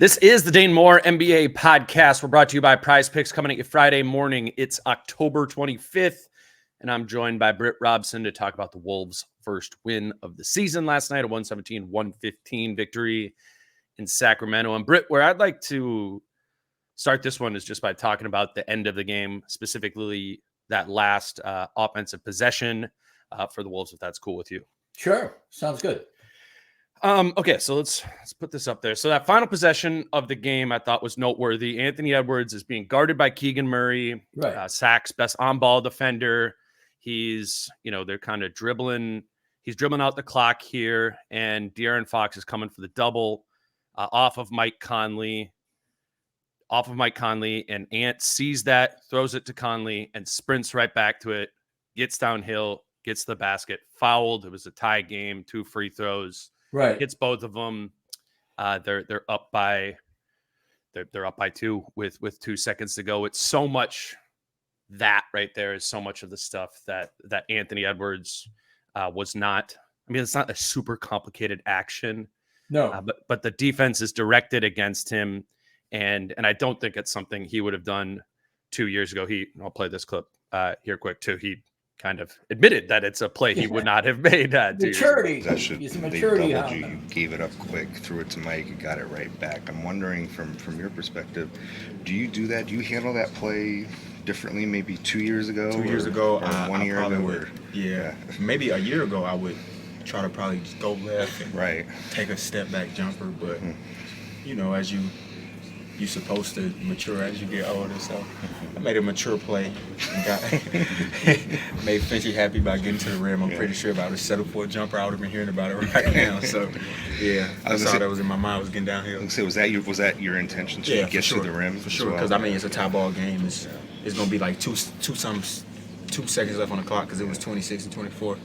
This is the Dane Moore NBA podcast. We're brought to you by Prize Picks, coming at you Friday morning. It's October 25th, and I'm joined by Britt, Robson to talk about the Wolves' first win of the season last night, a 117-115 victory in Sacramento. And Britt, where I'd like to start this one is just by talking about the end of the game, specifically that last offensive possession for the Wolves, if that's cool with you. Sure. Sounds good. Okay, so let's put this up there. So that final possession of the game I thought was noteworthy. Anthony Edwards is being guarded by Keegan Murray, Right. Sac's best on-ball defender. He's, they're kind of dribbling. He's dribbling out the clock here, and De'Aaron Fox is coming for the double off of Mike Conley, and Ant sees that, throws it to Conley, and sprints right back to it, gets downhill, gets the basket, fouled. It was a tie game, 2 free throws. Right. Hits both of them. They're up by 2 with 2 seconds to go. It's so much that right there is so much of the stuff that Anthony Edwards was not. I mean, it's not a super complicated action. No, but the defense is directed against him, and I don't think it's something he would have done 2 years ago. I'll play this clip here quick too. He kind of admitted that it's a play he would not have made. Maturity. He's a maturity. You gave it up quick, threw it to Mike, and got it right back. I'm wondering from your perspective, do you do that? Do you handle that play differently? Maybe 2 years ago. 2 years ago, or 1 year ago. Would, yeah, maybe a year ago, I would try to probably just go left and take a step back jumper. But as you're supposed to mature as you get older. So I made a mature play and made Finchy happy by getting to the rim. I'm pretty sure if I would have settled for a jumper, I would have been hearing about it right now. So that's all that was in my mind, was getting downhill. So was that your intention to get to the rim? For sure, because it's a tie ball game. It's going to be like 2 seconds left on the clock because it was 26 and 24.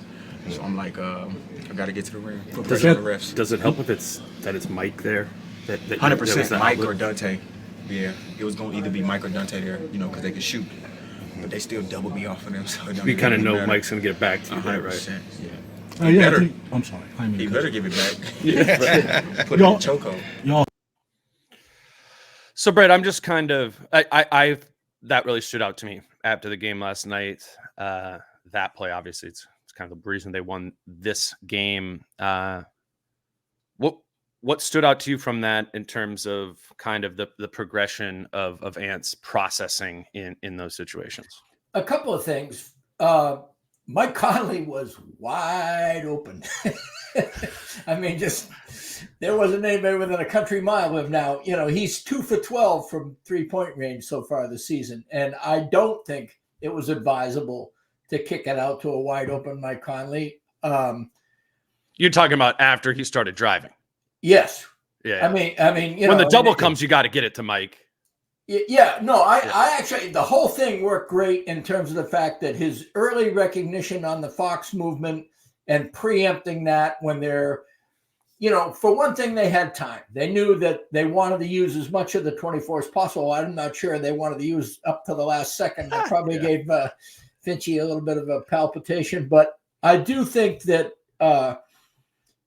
So I'm like, I got to get to the rim. Put pressure on the refs. Does it help if it's Mike there? 100% Mike or Dante. Yeah, it was going to either be Mike or Dante there, because they could shoot. But they still doubled me off of them. So we kind of know matter. Mike's going to get back to you, 100%, right? I'm sorry. He better give it back. Put it in chokehold. So, Brett, I'm just kind of I that really stood out to me after the game last night. That play, obviously, it's kind of the reason they won this game. What stood out to you from that in terms of kind of the progression of Ant's processing in those situations? A couple of things. Mike Conley was wide open. I mean, there wasn't anybody within a country mile of him now. He's 2 for 12 from 3-point range so far this season. And I don't think it was advisable to kick it out to a wide open Mike Conley. You're talking about after he started driving. Yes. Yeah. I mean, when the double comes, you got to get it to Mike. Yeah. No, I actually, the whole thing worked great in terms of the fact that his early recognition on the Fox movement and preempting that when they're, for one thing, they had time. They knew that they wanted to use as much of the 24 as possible. I'm not sure they wanted to use up to the last second. That probably gave Finchy a little bit of a palpitation. But I do think that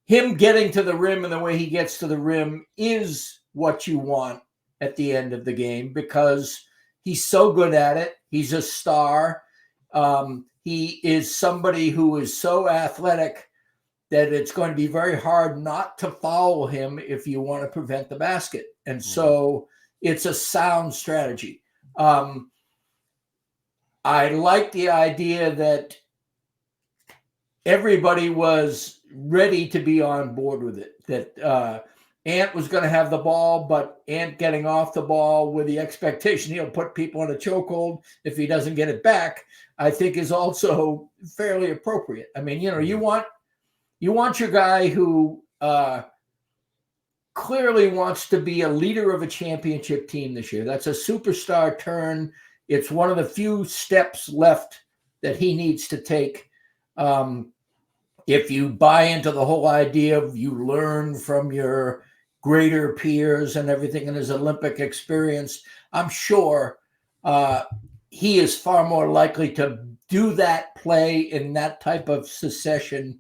him getting to the rim and the way he gets to the rim is what you want at the end of the game, because he's so good at it. He's a star. He is somebody who is so athletic that it's going to be very hard not to foul him if you want to prevent the basket. And so it's a sound strategy. I like the idea that everybody was ready to be on board with it, that Ant was going to have the ball, but Ant getting off the ball with the expectation he'll put people in a chokehold if he doesn't get it back, I think is also fairly appropriate. I mean, you want your guy who clearly wants to be a leader of a championship team this year. That's a superstar turn. It's one of the few steps left that he needs to take. If you buy into the whole idea of you learn from your greater peers and everything in his Olympic experience, I'm sure he is far more likely to do that play in that type of succession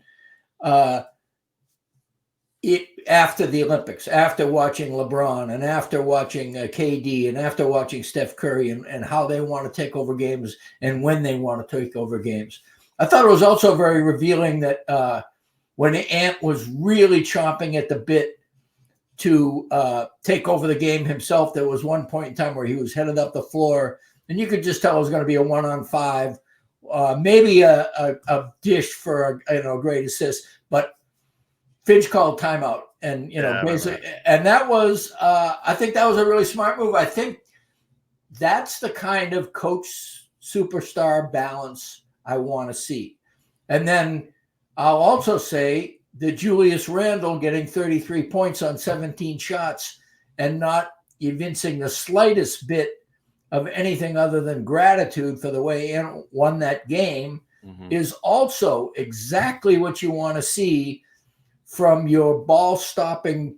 after the Olympics, after watching LeBron and after watching KD and after watching Steph Curry and how they want to take over games and when they want to take over games. I thought it was also very revealing that when Ant was really chomping at the bit to take over the game himself, there was one point in time where he was headed up the floor, and you could just tell it was going to be a 1-on-5, maybe a dish for a great assist, but Finch called timeout, and basically, right. And that was I think that was a really smart move. I think that's the kind of coach superstar balance I want to see. And then I'll also say that Julius Randle getting 33 points on 17 shots and not evincing the slightest bit of anything other than gratitude for the way Ant won that game is also exactly what you want to see from your ball stopping,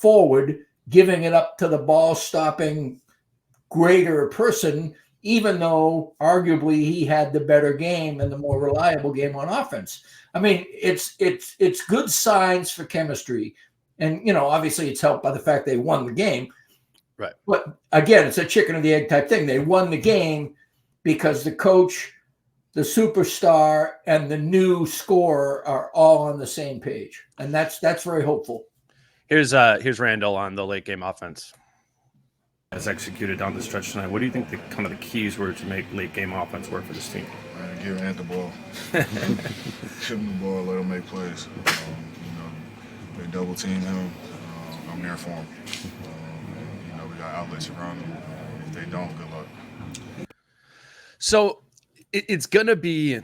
forward, giving it up to the ball stopping greater person, even though arguably he had the better game and the more reliable game on offense. I mean, it's good signs for chemistry. And, obviously it's helped by the fact they won the game. Right. But again, it's a chicken or the egg type thing. They won the game because the coach, the superstar, and the new scorer are all on the same page. And that's very hopeful. Here's Randall on the late game offense. As executed down the stretch tonight, what do you think the keys were to make late game offense work for this team? Give Ant the ball. Give him the ball, let him make plays. They double team him. I'm there for him. We got outlets around him. If they don't, good luck. So it's gonna be an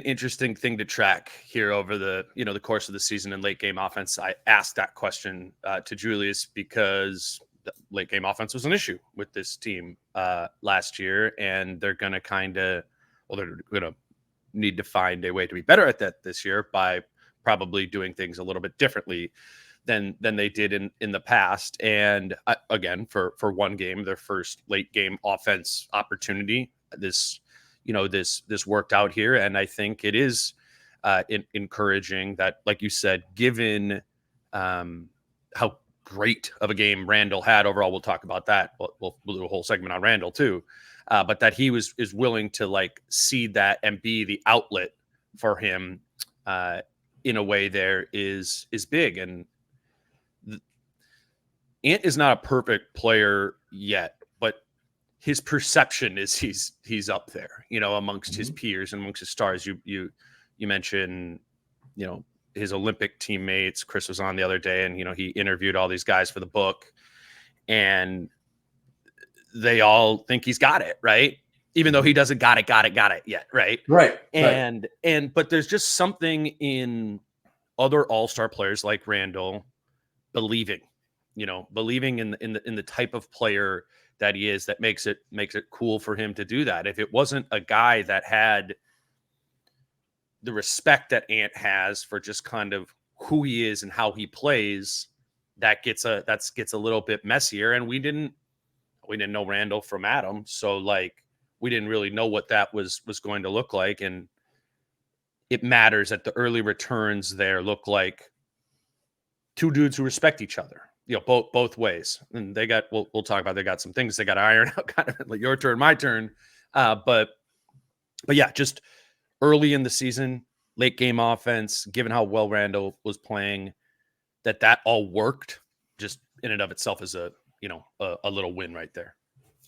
interesting thing to track here over the the course of the season in late game offense. I asked that question to Julius because the late game offense was an issue with this team last year, and they're gonna they're gonna need to find a way to be better at that this year by probably doing things a little bit differently than they did in the past. And again, for one game, their first late game offense opportunity, this worked out here. And I think it is encouraging that, like you said, given how great of a game Randall had overall, we'll talk about that. We'll do a whole segment on Randall too. But that he is willing to see that and be the outlet for him in a way there is big. And Ant is not a perfect player yet, but his perception is he's up there, amongst his peers and amongst his stars. You mentioned, his Olympic teammates. Chris was on the other day, and he interviewed all these guys for the book, and they all think he's got it, right? Even though he doesn't got it yet, right? Right. But there's just something in other all-star players like Randall believing in the type of player that he is, that makes it cool for him to do that. If it wasn't a guy that had the respect that Ant has for just kind of who he is and how he plays, that gets a little bit messier. And we didn't know Randall from Adam, so we didn't really know what that was going to look like. And it matters that the early returns there look like two dudes who respect each other, both ways. And we'll talk about, they got some things they got to iron out, kind of like your turn, my turn. But yeah, just early in the season, late game offense, given how well Randall was playing, that all worked just in and of itself as a little win right there.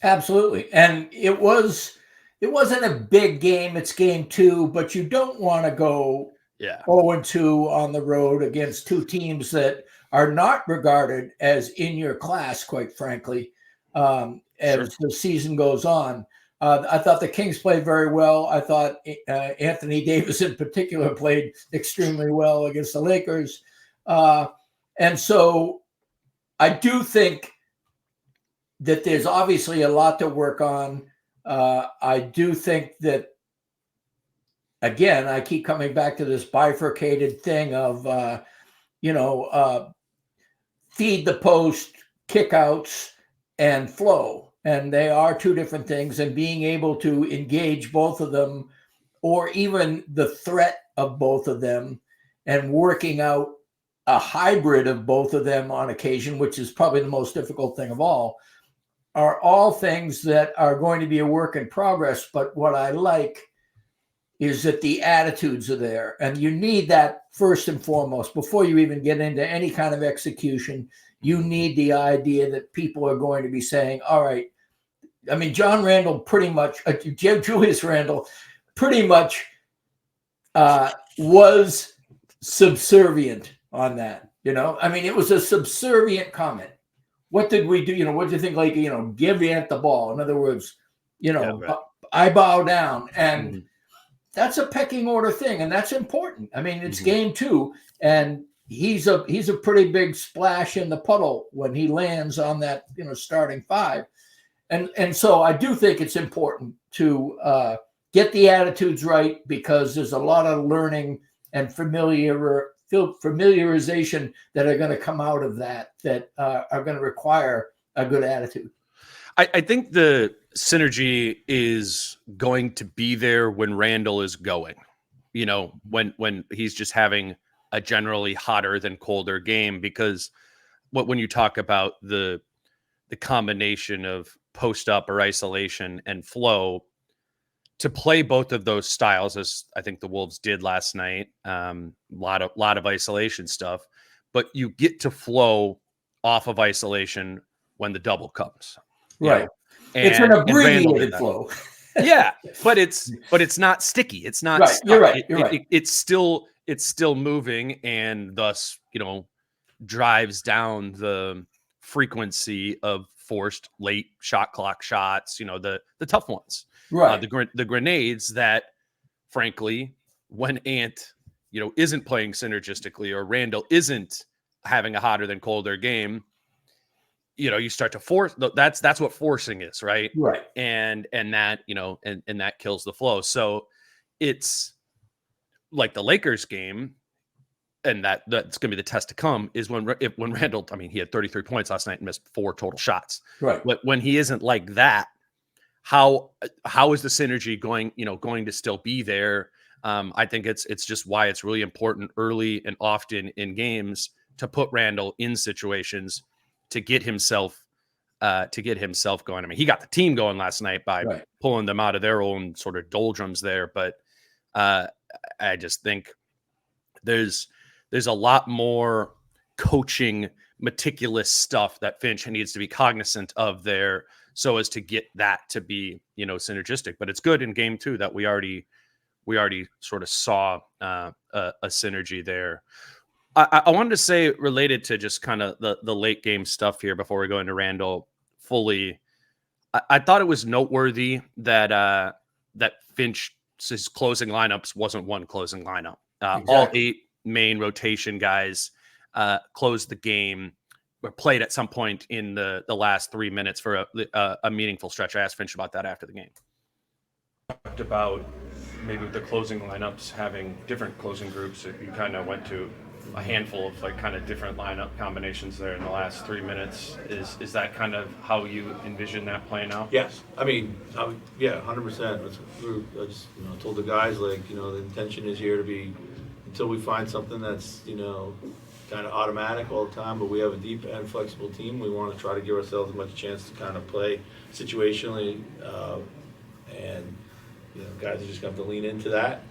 Absolutely. And it wasn't a big game. It's game 2, but you don't want to go 0-2 on the road against two teams that are not regarded as in your class, quite frankly, as the season goes on. I thought the Kings played very well. I thought Anthony Davis in particular played extremely well against the Lakers. And so I do think that there's obviously a lot to work on. I do think that, again, I keep coming back to this bifurcated thing of, feed the post, kickouts, and flow. And they are two different things, and being able to engage both of them, or even the threat of both of them, and working out a hybrid of both of them on occasion, which is probably the most difficult thing of all, are all things that are going to be a work in progress. But what I like is that the attitudes are there, and you need that first and foremost before you even get into any kind of execution. You need the idea that people are going to be saying, all right, I mean, John Randle pretty much, Julius Randle pretty much was subservient on that. I mean, it was a subservient comment. What did we do? What do you think? Like, give Ant the ball. In other words, right. I bow down, and that's a pecking order thing, and that's important. I mean, it's game 2, and he's a pretty big splash in the puddle when he lands on that starting 5, and so I do think it's important to get the attitudes right, because there's a lot of learning and familiarization that are going to come out of that are going to require a good attitude. I think the synergy is going to be there when Randle is going, when he's just having a generally hotter than colder game, because when you talk about the combination of post up or isolation and flow, to play both of those styles, as I think the Wolves did last night, lot of isolation stuff, but you get to flow off of isolation when the double comes. Right. It's an abbreviated flow. Yeah, but it's not sticky. It's not right. Stuck. You're right. You're right. It's still moving, and thus, drives down the frequency of forced late shot clock shots, the tough ones. Right. The grenades that, frankly, when Ant, isn't playing synergistically, or Randle isn't having a hotter than colder game, you start to force. That's what forcing is, right? Right. And that, and that kills the flow. So it's like the Lakers game, and that's going to be the test to come, is when Randle, I mean, he had 33 points last night and missed 4 total shots. Right. But when he isn't like that, how is the synergy going to still be there? I think it's just why it's really important early and often in games to put Randle in situations to get himself going. I mean, he got the team going last night by pulling them out of their own sort of doldrums there. But I just think there's a lot more coaching, meticulous stuff that Finch needs to be cognizant of there, so as to get that to be, synergistic. But it's good in game 2 that we already sort of saw a synergy there. I wanted to say, related to just kind of the late game stuff here before we go into Randle fully, I thought it was noteworthy that Finch's closing lineups wasn't one closing lineup. Exactly. All 8 main rotation guys closed the game, or played at some point in the last 3 minutes for a meaningful stretch. I asked Finch about that after the game. Talked about maybe with the closing lineups having different closing groups. You kind of went to a handful of kind of different lineup combinations there in the last 3 minutes. Is that kind of how you envision that playing out? Yes. I mean, 100%. I just told the guys, the intention is here to be, until we find something that's kind of automatic all the time, but we have a deep and flexible team. We want to try to give ourselves as much chance to kind of play situationally, and guys are just going to have to lean into that.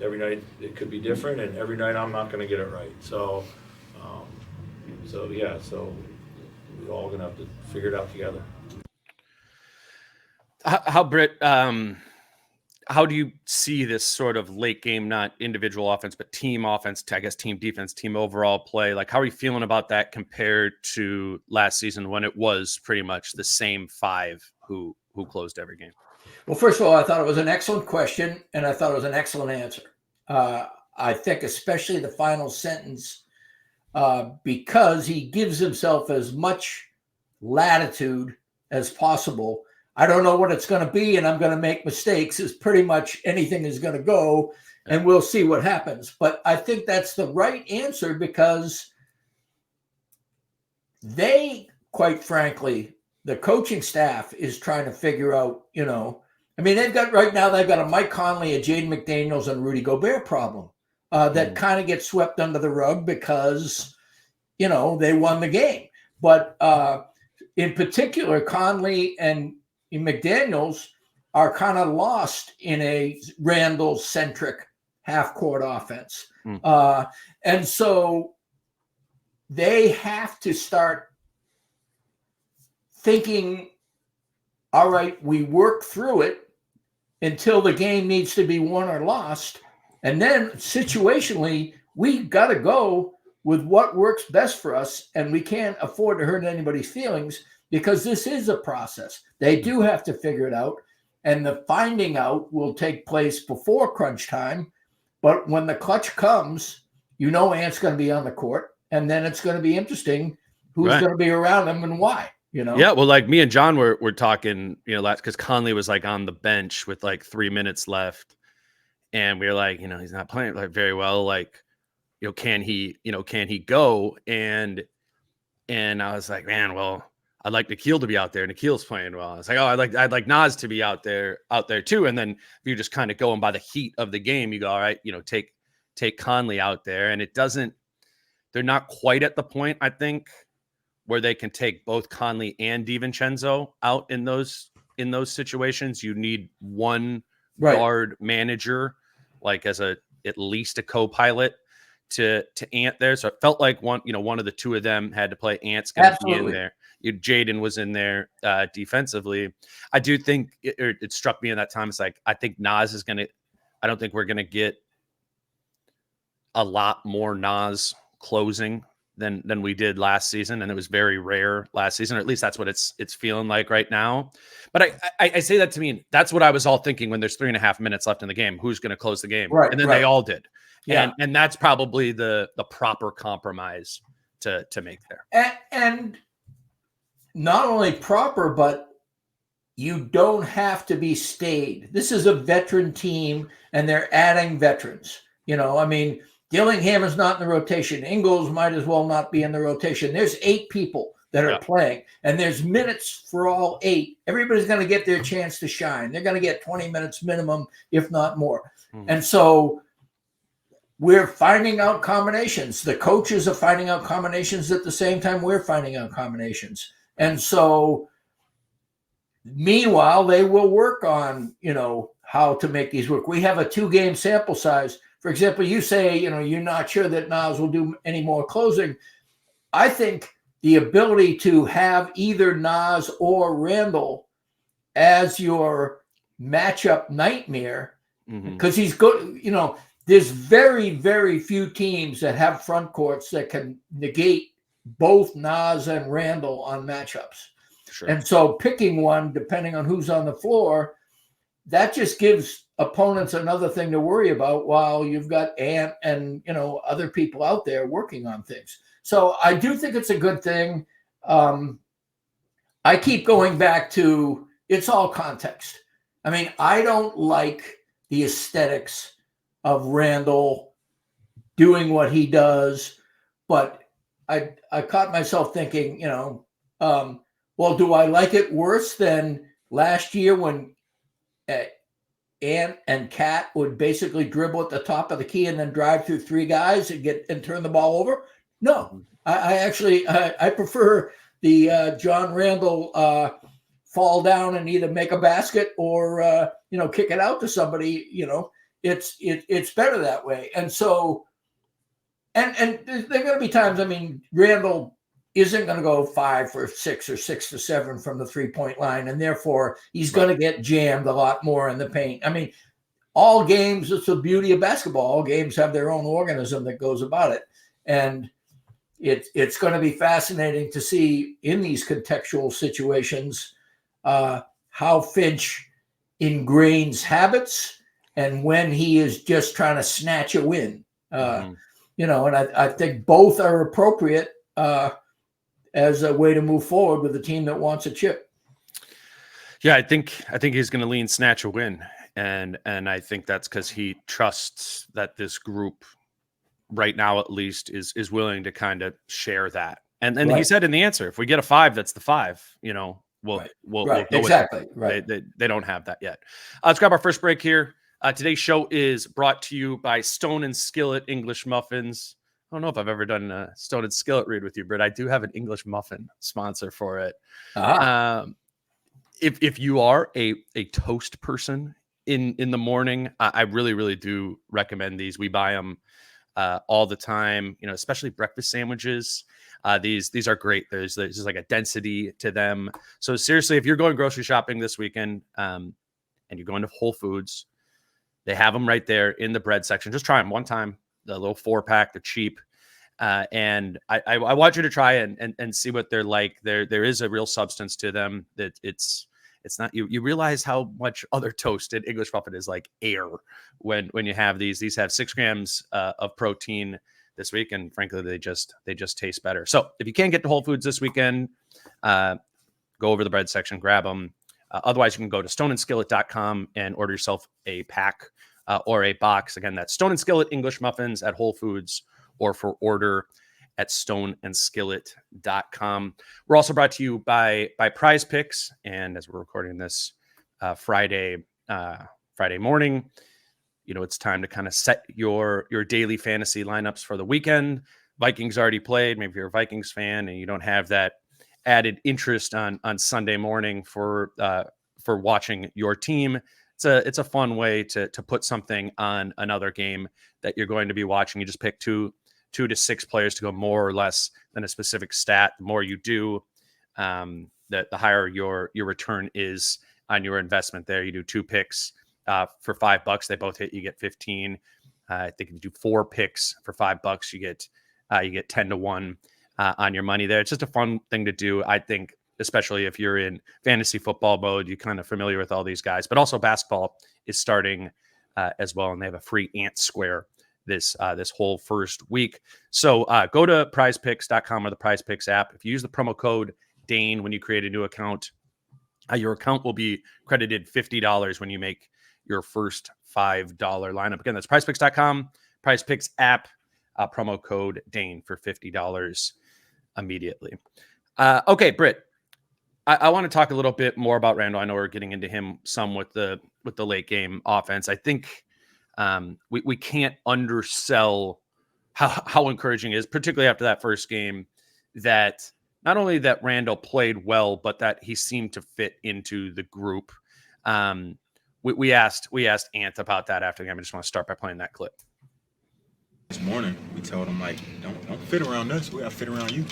Every night it could be different, and every night I'm not going to get it right. So we're all going to have to figure it out together. How Britt, how do you see this sort of late game, not individual offense, but team offense, I guess team defense, team overall play? How are you feeling about that compared to last season, when it was pretty much the same 5 who closed every game? Well, first of all, I thought it was an excellent question, and I thought it was an excellent answer. I think especially the final sentence, because he gives himself as much latitude as possible. I don't know what it's going to be, and I'm going to make mistakes, as pretty much anything is going to go, and we'll see what happens. But I think that's the right answer, because they, quite frankly, the coaching staff is trying to figure out, they've got a Mike Conley, a Jaden McDaniels, and Rudy Gobert problem. that kind of get swept under the rug because, you know, they won the game. But in particular, Conley and McDaniels are kind of lost in a Randle-centric half-court offense. And so they have to start thinking, all right, we work through it until the game needs to be won or lost. And then situationally, we got to go with what works best for us. And we can't afford to hurt anybody's feelings because this is a process. They do have to figure it out. And the finding out will take place before crunch time. But when the clutch comes, you know Ant's going to be on the court. And then it's going to be interesting who's going to be around him and why. You know? Yeah, well, like me and John were talking, you know, because Conley was like on the bench with like 3 minutes left, and we were like, you know, he's not playing like very well. Like, you know, can he go? And I was like, man, well, I'd like Nikhil to be out there. Nikhil's playing well. I was like, oh, I'd like Naz to be out there too. And then if you're just kind of going by the heat of the game, you go, all right, you know, take Conley out there, and they're not quite at the point, I think, where they can take both Conley and DiVincenzo out in those situations. You need one guard manager, like as at least a co-pilot to Ant there. So it felt like one of the two of them had to play. Ant's going to be in there. Jaden was in there defensively. I do think it struck me in that time. It's like, I think Naz is going to, I don't think we're going to get a lot more Naz closing than we did last season, and it was very rare last season, or at least that's what it's feeling like right now. But I say that to mean that's what I was all thinking when there's 3.5 minutes left in the game. Who's going to close the game? Right, and then they all did. Yeah, and that's probably the proper compromise to make there. And not only proper, but you don't have to be stayed. This is a veteran team, and they're adding veterans. You know, I mean, Dillingham is not in the rotation. Ingles might as well not be in the rotation. There's 8 people that are playing, and there's minutes for all 8. Everybody's going to get their chance to shine. They're going to get 20 minutes minimum, if not more. And so we're finding out combinations. The coaches are finding out combinations at the same time we're finding out combinations. And so meanwhile, they will work on, you know, how to make these work. We have a 2-game sample size. For example, you say, you know, you're not sure that Naz will do any more closing. I think the ability to have either Naz or Randle as your matchup nightmare, because he's good, you know, there's very, very few teams that have front courts that can negate both Naz and Randle on matchups. Sure. And so picking one, depending on who's on the floor, that just gives opponents another thing to worry about while you've got Ant and, you know, other people out there working on things. So I do think it's a good thing. I keep going back to it's all context. I mean, I don't like the aesthetics of Randle doing what he does, but I caught myself thinking, you know, well, do I like it worse than last year when Ant and Cat would basically dribble at the top of the key and then drive through 3 guys and turn the ball over? No, I actually prefer the John Randle fall down and either make a basket or you know, kick it out to somebody. You know, it's better that way. And so, and there are going to be times. I mean, Randle isn't going to go 5 for 6 or 6 for 7 from the 3-point line, and therefore he's going to get jammed a lot more in the paint. I mean, all games, it's the beauty of basketball. All games have their own organism that goes about it, and it's going to be fascinating to see in these contextual situations how Finch ingrains habits and when he is just trying to snatch a win. You know, and I think both are appropriate as a way to move forward with a team that wants a chip. Yeah, I think he's going to lean snatch a win, and I think that's because he trusts that this group, right now at least, is willing to kind of share that. And he said in the answer, if we get a 5, that's the 5. You know, we'll go exactly with it. They don't have that yet. Let's grab our first break here. Today's show is brought to you by Stone and Skillet English Muffins. I don't know if I've ever done a Stone and Skillet read with you, Britt. I do have an English muffin sponsor for it. If you are a toast person in the morning, I really, really do recommend these. We buy them all the time, especially breakfast sandwiches. These are great. There's like a density to them. So seriously, if you're going grocery shopping this weekend and you're going to Whole Foods, they have them right there in the bread section. Just try them one time. The little 4-pack, they're cheap. And I want you to try it and see what they're like. There is a real substance to them. That it's not, you realize how much other toasted English muffin is like air when you have these. These have 6 grams of protein this week, and frankly, they just taste better. So if you can't get to Whole Foods this weekend, go over the bread section, grab them. Otherwise, you can go to stoneandskillet.com and order yourself a pack or a box. Again, that's Stone and Skillet English Muffins at Whole Foods, or for order at stoneandskillet.com. We're also brought to you by Prize Picks. And as we're recording this Friday morning, it's time to kind of set your daily fantasy lineups for the weekend. Vikings already played. Maybe you're a Vikings fan and you don't have that added interest on Sunday morning for watching your team. It's a fun way to put something on another game that you're going to be watching. You just pick two to 6 players to go more or less than a specific stat. The more you do, the higher your return is on your investment there. You do 2 picks for $5. They both hit, you get 15. I think if you do 4 picks for $5, you get 10-1 on your money there. It's just a fun thing to do. I think, especially if you're in fantasy football mode, you're kind of familiar with all these guys, but also basketball is starting as well. And they have a free Ant Square this whole first week. So go to prizepicks.com or the Prize Picks app. If you use the promo code Dane when you create a new account, your account will be credited $50 when you make your first $5 lineup. Again, that's prizepicks.com, Prize Picks app, promo code Dane for $50 immediately. Okay, Britt, I want to talk a little bit more about Randle. I know we're getting into him some with the late game offense. I think we can't undersell how encouraging it is, particularly after that first game, that not only that Randle played well, but that he seemed to fit into the group. We asked Ant about that after the game. I just want to start by playing that clip. This morning, we told him, don't fit around us. We got to fit around you.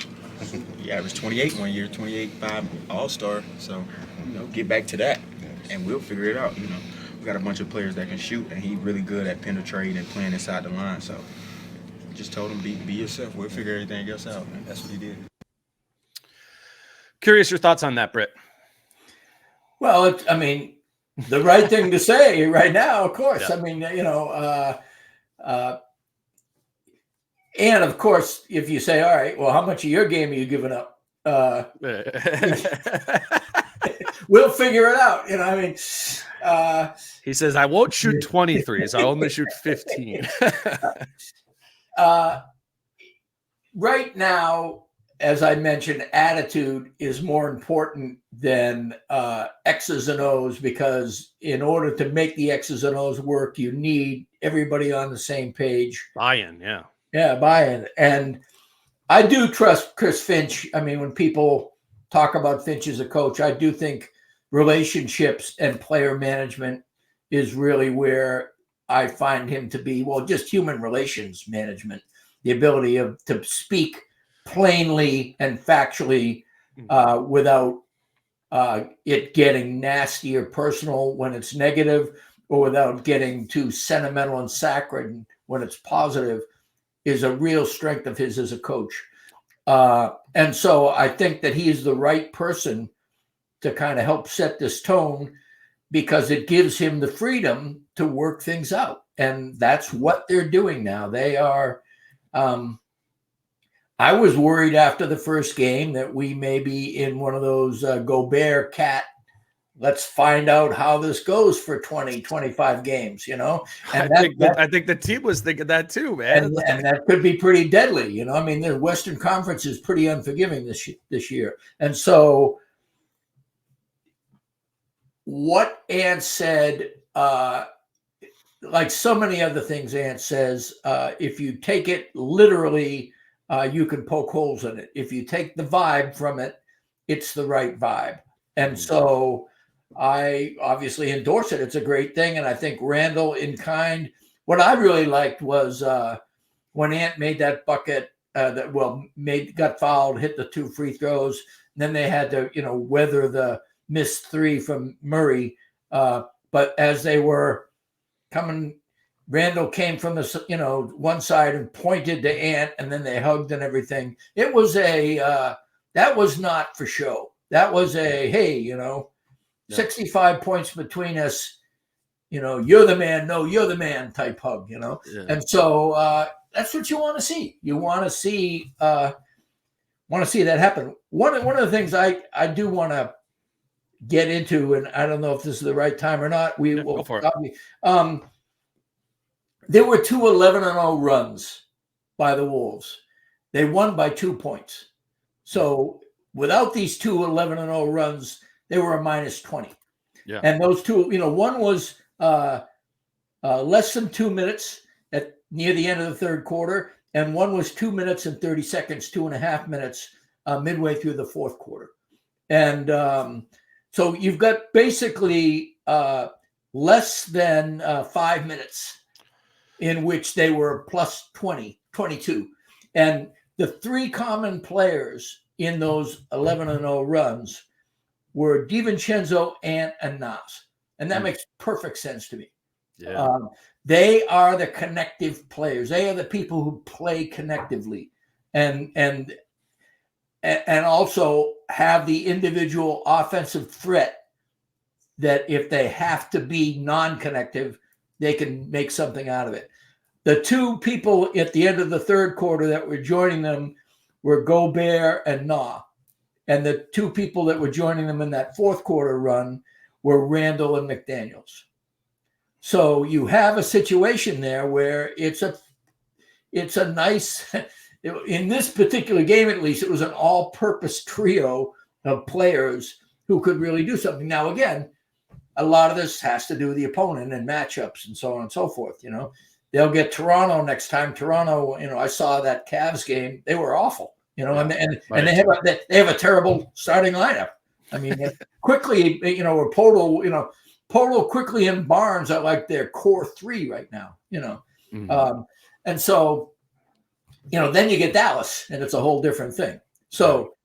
He averaged 28 one year, 28-5 All-Star. So, get back to that, and we'll figure it out. We got a bunch of players that can shoot, and he's really good at penetrating and playing inside the line. So, just told him, be yourself. We'll figure everything else out, and that's what he did. Curious your thoughts on that, Britt. Well, the right thing to say right now, of course. Yeah. And of course, if you say, all right, well, how much of your game are you giving up? We'll figure it out. He says, I won't shoot 23s. I'll only shoot 15. Right now, as I mentioned, attitude is more important than X's and O's, because in order to make the X's and O's work, you need everybody on the same page. Buy-in, yeah. Yeah, buy-in. And I do trust Chris Finch. When people talk about Finch as a coach, I do think relationships and player management is really where I find him to be, just human relations management, the ability to speak plainly and factually without it getting nasty or personal when it's negative, or without getting too sentimental and saccharine when it's positive, is a real strength of his as a coach. And so I think that he is the right person to kind of help set this tone, because it gives him the freedom to work things out. And that's what they're doing now. They are, I was worried after the first game that we may be in one of those Gobert cat, let's find out how this goes for 20, 25 games, And I think the team was thinking that too, man. And that could be pretty deadly, the Western Conference is pretty unforgiving this year. And so what Ant said like so many other things Ant says, if you take it literally, you can poke holes in it. If you take the vibe from it, it's the right vibe. And so I obviously endorse it. It's a great thing. And I think Randle in kind, what I really liked was when Ant made that bucket got fouled, hit the 2 free throws. Then they had to, weather the missed 3 from Murray. But as they were coming, Randle came from the one side and pointed to Ant, and then they hugged and everything. It was that was not for show. That was hey, 65 points between us. You're the man. No, you're the man type hug. Yeah. And so that's what you want to see. You want to see that happen. One of the things I do want to get into, and I don't know if this is the right time or not. We will go for it. There were 2 11-0 runs by the Wolves. They won by 2 points. So without these 2 11-0 runs, they were a minus 20. Yeah. And those 2, one was less than 2 minutes near the end of the third quarter, and one was 2 minutes and 30 seconds, 2.5 minutes midway through the fourth quarter. And so you've got basically less than 5 minutes in which they were plus 20, 22. And the 3 common players in those 11-0 runs were DiVincenzo, Ant, and Nas. And that makes perfect sense to me. Yeah. They are the connective players. They are the people who play connectively and also have the individual offensive threat that if they have to be non-connective, they can make something out of it. The 2 people at the end of the third quarter that were joining them were Gobert and Na. And the 2 people that were joining them in that fourth quarter run were Randle and McDaniels. So you have a situation there where it's a nice, in this particular game at least, it was an all-purpose trio of players who could really do something. Now, again, a lot of this has to do with the opponent and matchups and so on and so forth. They'll get Toronto next time. Toronto, I saw that Cavs game. They were awful, and they have a terrible starting lineup. I mean, quickly, or Polo, quickly, and Barnes are like their core 3 right now, and so, then you get Dallas, and it's a whole different thing. So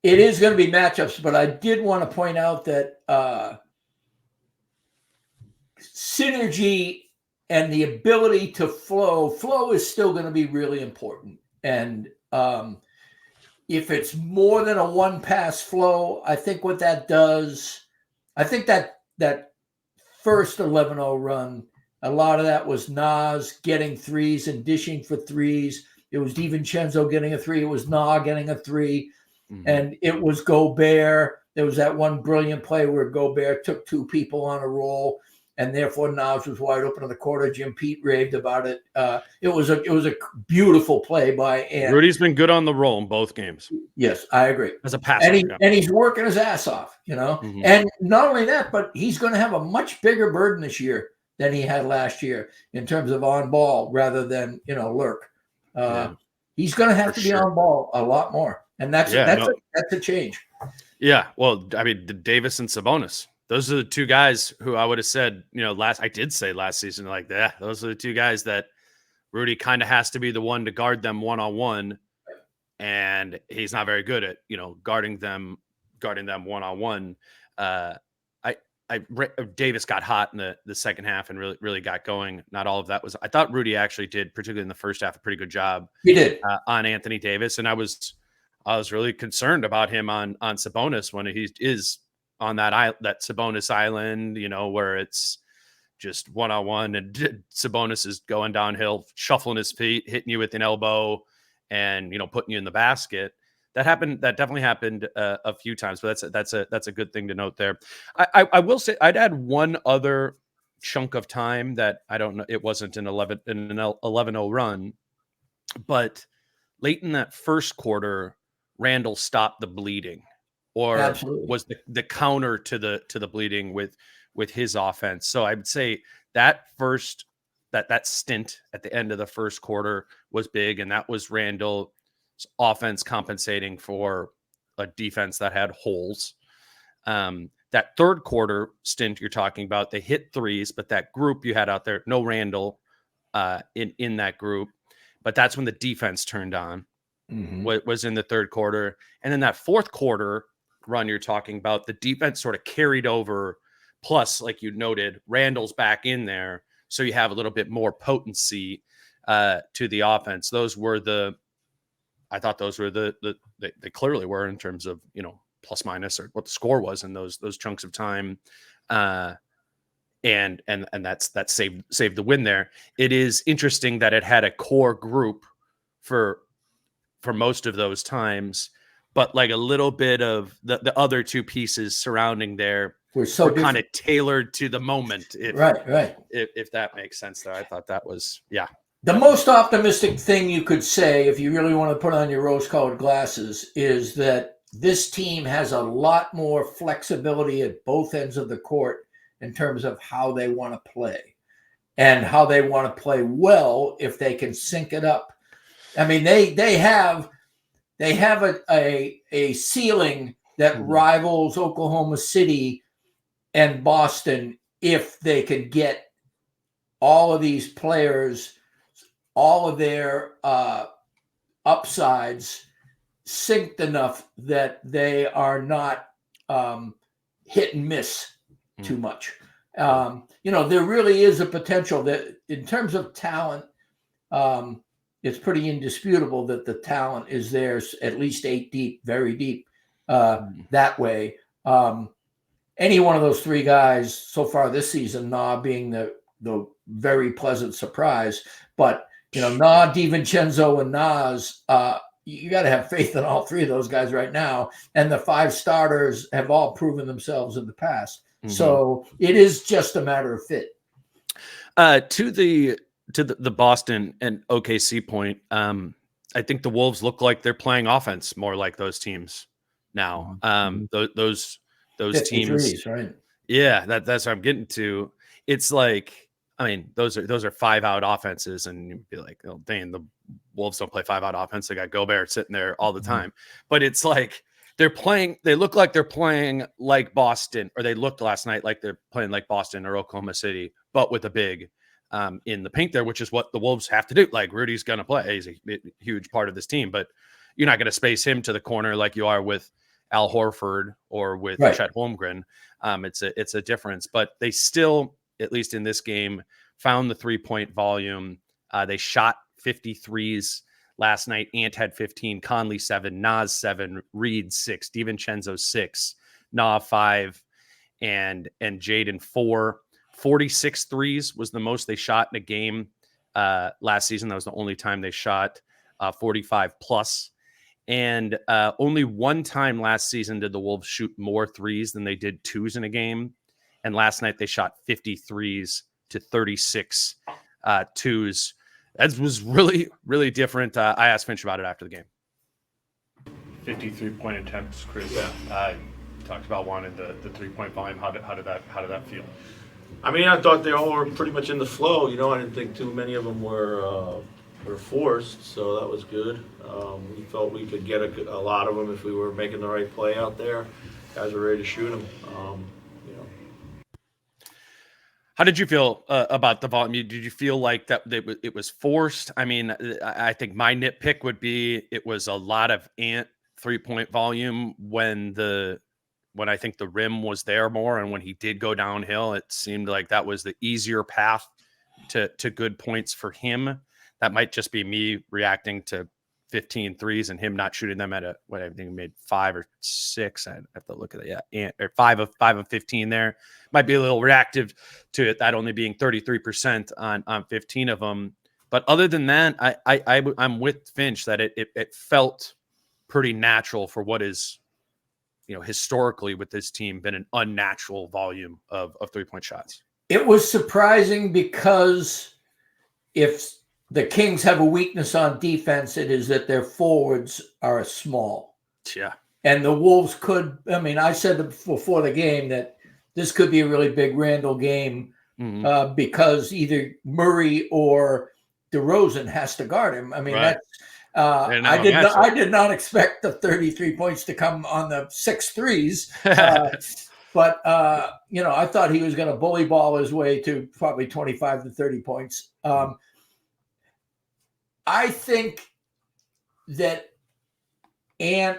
it is going to be matchups, but I did want to point out that synergy and the ability to flow is still going to be really important. And if it's more than a one-pass flow, I think what that does, I think that first 11-0 run, a lot of that was Nas getting threes and dishing for threes. It was DiVincenzo getting a 3. It was Na getting a 3. And it was Gobert. There was that one brilliant play where Gobert took 2 people on a roll, and therefore Nas was wide open in the corner. Jim Pete raved about it. It was a beautiful play by Ant. Rudy's been good on the roll in both games. Yes, I agree. As a passer. And he's working his ass off, And not only that, but he's going to have a much bigger burden this year than he had last year in terms of on ball rather than, lurk. He's going to have to be on ball a lot more. And that's a change. Yeah. Well, I mean, Davis and Sabonis, those are the 2 guys who I would have said, I did say last season, like that. Those are the 2 guys that Rudy kind of has to be the one to guard them one-on-one. And he's not very good at, guarding them one-on-one. Davis got hot in the second half and really got going. Not all of that was, I thought Rudy actually did, particularly in the first half, a pretty good job. He did on Anthony Davis. And I was really concerned about him on Sabonis when he is on that Sabonis island, where it's just one-on-one and Sabonis is going downhill, shuffling his feet, hitting you with an elbow and, putting you in the basket. That definitely happened a few times, but that's a good thing to note there. I will say I'd add one other chunk of time that I don't know. It wasn't an 11-0 run, but late in that first quarter, Randle stopped the bleeding, or Absolutely. was the counter to the bleeding with his offense. So I would say that stint at the end of the first quarter was big, and that was Randle's offense compensating for a defense that had holes. That third quarter stint you're talking about, they hit threes, but that group you had out there, no Randle in that group, but that's when the defense turned on. Was in the third quarter. And then that fourth quarter run you're talking about, the defense sort of carried over. Plus, like you noted, Randle's back in there, so you have a little bit more potency to the offense. I thought those were they clearly were in terms of, plus minus or what the score was in those chunks of time. And that saved the win there. It is interesting that it had a core group for most of those times, but like a little bit of the other two pieces surrounding there were kind of tailored to the moment. Right. If that makes sense there. I thought that was, yeah. The most optimistic thing you could say, if you really want to put on your rose-colored glasses, is that this team has a lot more flexibility at both ends of the court in terms of how they want to play and how they want to play well if they can sync it up. I mean, they have a ceiling that rivals Oklahoma City and Boston if they could get all of these players, all of their upsides synced enough that they are not hit and miss too much. There really is a potential that in terms of talent, it's pretty indisputable that the talent is there at least 8 deep, very deep that way. Any one of those three guys so far this season, Na being the very pleasant surprise, but Na, DiVincenzo, and Nas, you got to have faith in all three of those guys right now. And the 5 starters have all proven themselves in the past. So it is just a matter of fit. To the Boston and OKC point, I think the Wolves look like they're playing offense more like those teams now. Those teams, right? Yeah, that's what I'm getting to. It's like, I mean, those are 5-out offenses, and you'd be like, oh, Dane, the Wolves don't play 5-out offense. They got Gobert sitting there all the time. But it's like they look like they're playing like Boston, or they looked last night like they're playing like Boston or Oklahoma City, but with a big in the paint there, which is what the Wolves have to do. Like, Rudy's going to play. He's a huge part of this team, but you're not going to space him to the corner like you are with Al Horford or with Chet Holmgren. It's a difference, but they still, at least in this game, found the 3-point volume. They shot 53s last night. Ant had 15, Conley 7, Nas 7, Reed 6, DiVincenzo 6, Na 5, and Jaden 4. 46 threes was the most they shot in a game last season. That was the only time they shot 45 plus. And only one time last season did the Wolves shoot more threes than they did twos in a game. And last night they shot 53s to 36 twos. That was really, really different. I asked Finch about it after the game. 53-point attempts, Chris. Talked about wanting the 3-point volume. How did that feel? I mean, I thought they all were pretty much in the flow. I didn't think too many of them were forced, so that was good. We felt we could get a lot of them if we were making the right play out there. Guys were ready to shoot them. How did you feel about the volume? Did you feel like that it was forced? I mean, I think my nitpick would be it was a lot of Ant 3-point volume when I think the rim was there more, and when he did go downhill, it seemed like that was the easier path to good points for him. That might just be me reacting to 15 threes and him not shooting them at what I think he made 5 or 6. I have to look at it. Yeah, or 5 of 15 there. Might be a little reactive to it, that only being 33% on 15 of them. But other than that, I'm with Finch that it felt pretty natural for what is, historically with this team been an unnatural volume of 3-point shots. It was surprising because if the Kings have a weakness on defense, it is that their forwards are small. Yeah. And the Wolves could, I said before the game that this could be a really big Randle game because either Murray or DeRozan has to guard him. I mean, Right. that's I did not expect the 33 points to come on the 6 threes. But I thought he was going to bully ball his way to probably 25 to 30 points. I think that Ant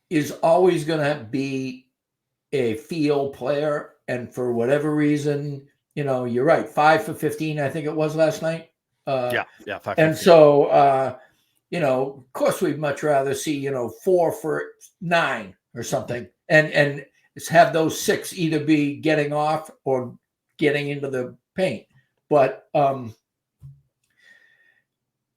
is always going to be a field player, and for whatever reason, you're right. 5 for 15, I think it was last night. 5 for and 15. so of course, we'd much rather see 4 for 9 or something, and have those 6 either be getting off or getting into the paint. But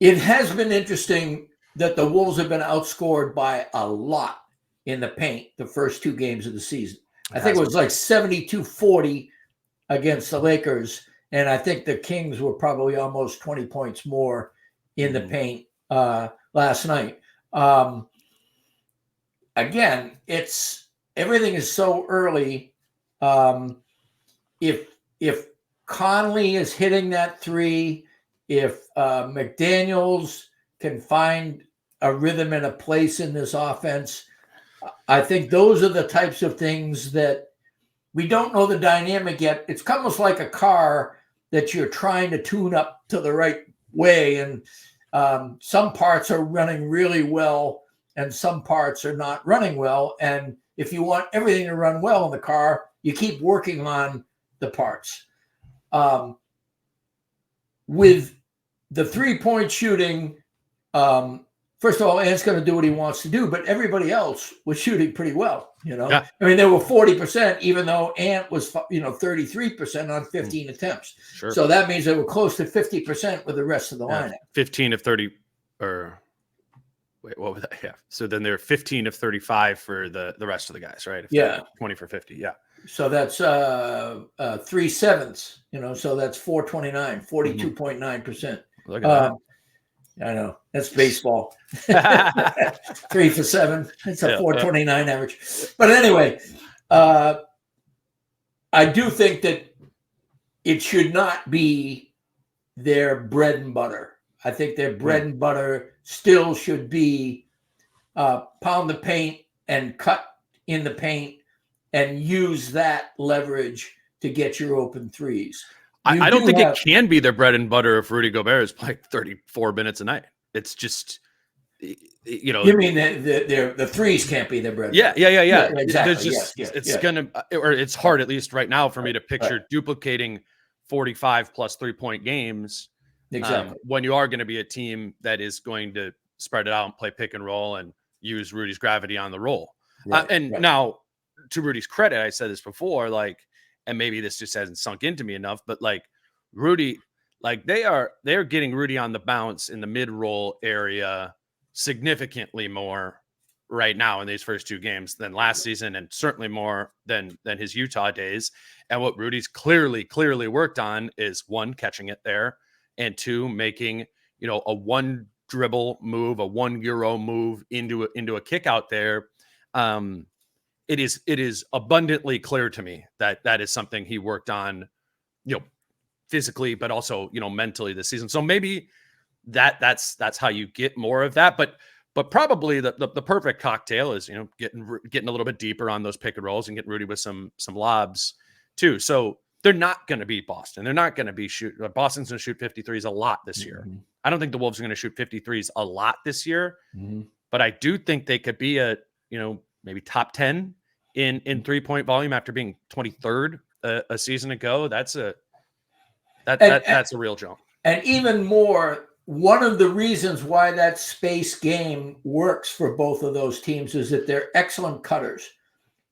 it has been interesting that the Wolves have been outscored by a lot in the paint the first 2 games of the season. I think it was like 72-40 against the Lakers, and I think the Kings were probably almost 20 points more in the paint last night. Again, everything is so early. If Conley is hitting that 3, if McDaniels can find a rhythm and a place in this offense, I think those are the types of things that we don't know the dynamic yet. It's almost like a car that you're trying to tune up to the right way. And some parts are running really well and some parts are not running well. And if you want everything to run well in the car, you keep working on the parts. With the 3-point shooting, first of all, Ant's going to do what he wants to do, but everybody else was shooting pretty well. Yeah. I mean, they were 40%, even though Ant was 33% on 15 attempts. Sure. So that means they were close to 50% with the rest of the lineup. 15 of 30, or wait, what was that? Yeah. So then they're 15 of 35 for the rest of the guys, right? Yeah. 20 for 50. Yeah. So that's 3/7. So that's 429, 42.9%. Look at that. I know that's baseball. 3 for 7. It's a 429 average. But anyway, I do think that it should not be their bread and butter. I think their bread and butter still should be pound the paint and cut in the paint and use that leverage to get your open threes. I don't think it can be their bread and butter if Rudy Gobert is playing 34 minutes a night. It's just, You mean the threes can't be their bread? Yeah. Exactly. It's hard, at least right now, for me to picture duplicating 45 plus 3-point games. Exactly. When you are going to be a team that is going to spread it out and play pick and roll and use Rudy's gravity on the roll. Now, to Rudy's credit, I said this before, and maybe this just hasn't sunk into me enough, but Rudy, they're getting Rudy on the bounce in the mid-roll area significantly more right now in these first 2 games than last season, and certainly more than his Utah days. And what Rudy's clearly worked on is 1, catching it there, and 2, making a 1 dribble move, a 1 euro move into a kick out there. It is abundantly clear to me that is something he worked on, physically, but also, mentally this season. So maybe that's how you get more of that. But probably the perfect cocktail is, getting a little bit deeper on those pick and rolls and getting Rudy with some lobs too. So they're not going to beat Boston. They're not going to be Boston's going to shoot 53s a lot this year. I don't think the Wolves are going to shoot 53s a lot this year, but I do think they could be maybe top 10 in 3-point volume after being 23rd a season ago. That's a real jump. And even more, one of the reasons why that space game works for both of those teams is that they're excellent cutters.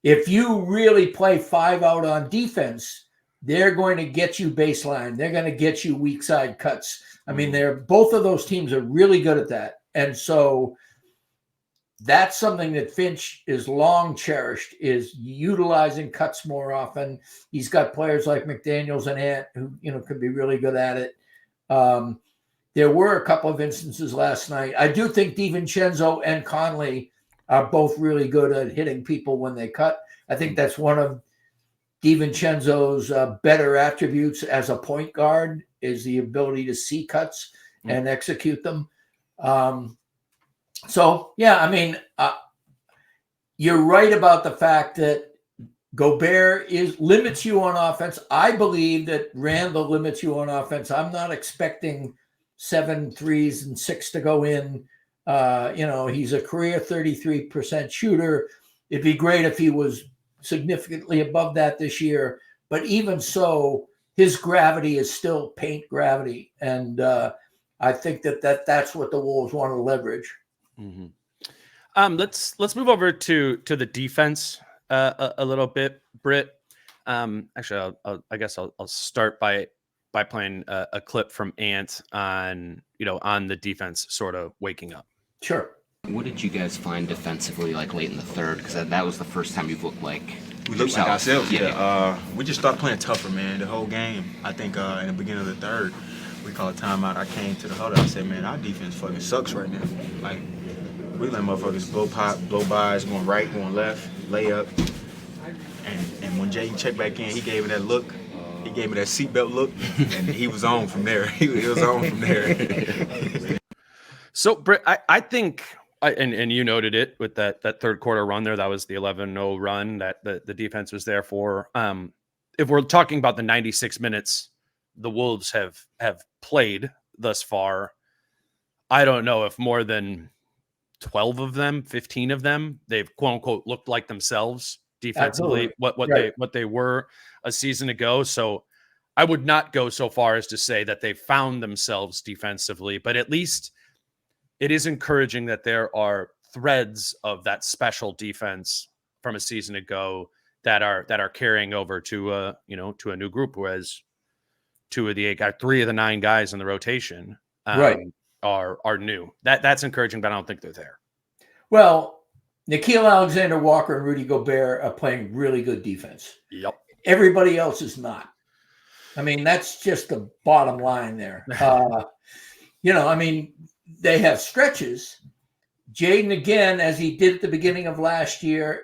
If you really play 5 out on defense, they're going to get you baseline. They're going to get you weak side cuts. I mean, both of those teams are really good at that. And so that's something that Finch is long cherished, is utilizing cuts more often. He's got players like McDaniels and Ant who, could be really good at it. There were a couple of instances last night. I do think DiVincenzo and Conley are both really good at hitting people when they cut. I think that's one of DiVincenzo's better attributes as a point guard is the ability to see cuts and execute them. So, yeah, I mean, you're right about the fact that Gobert limits you on offense. I believe that Randle limits you on offense. I'm not expecting 7 threes and 6 to go in. He's a career 33% shooter. It'd be great if he was significantly above that this year. But even so, his gravity is still paint gravity. And I think that's what the Wolves want to leverage. Mm-hmm. Let's move over to the defense a little bit, Britt. Actually, I guess I'll start by playing a clip from Ant on the defense sort of waking up. Sure. What did you guys find defensively like late in the third? Because that was the first time you've looked like we looked like ourselves. Yeah. We just started playing tougher, man. The whole game. I think in the beginning of the third, we called a timeout. I came to the huddle. I said, man, our defense fucking sucks right now. Like, we let motherfuckers blow bys, going right, going left, layup. And when Jay checked back in, he gave me that look. He gave me that seatbelt look, and he was on from there. He was on from there. So, Britt, I think, and you noted it with that third quarter run there. That was the 11-0 run that the defense was there for. If we're talking about the 96 minutes the Wolves have played thus far, I don't know if more than 12 of them, 15 of them, they've quote unquote looked like themselves defensively. Absolutely. what they were a season ago. So I would not go so far as to say that they found themselves defensively, but at least it is encouraging that there are threads of that special defense from a season ago that are carrying over to a new group, whereas 2 of the 8 guys, 3 of the 9 guys in the rotation are new. That's encouraging, but I don't think they're there. Well, Nickeil Alexander-Walker and Rudy Gobert are playing really good defense. Yep. Everybody else is not. I mean, that's just the bottom line there. I mean, they have stretches. Jaden, again, as he did at the beginning of last year,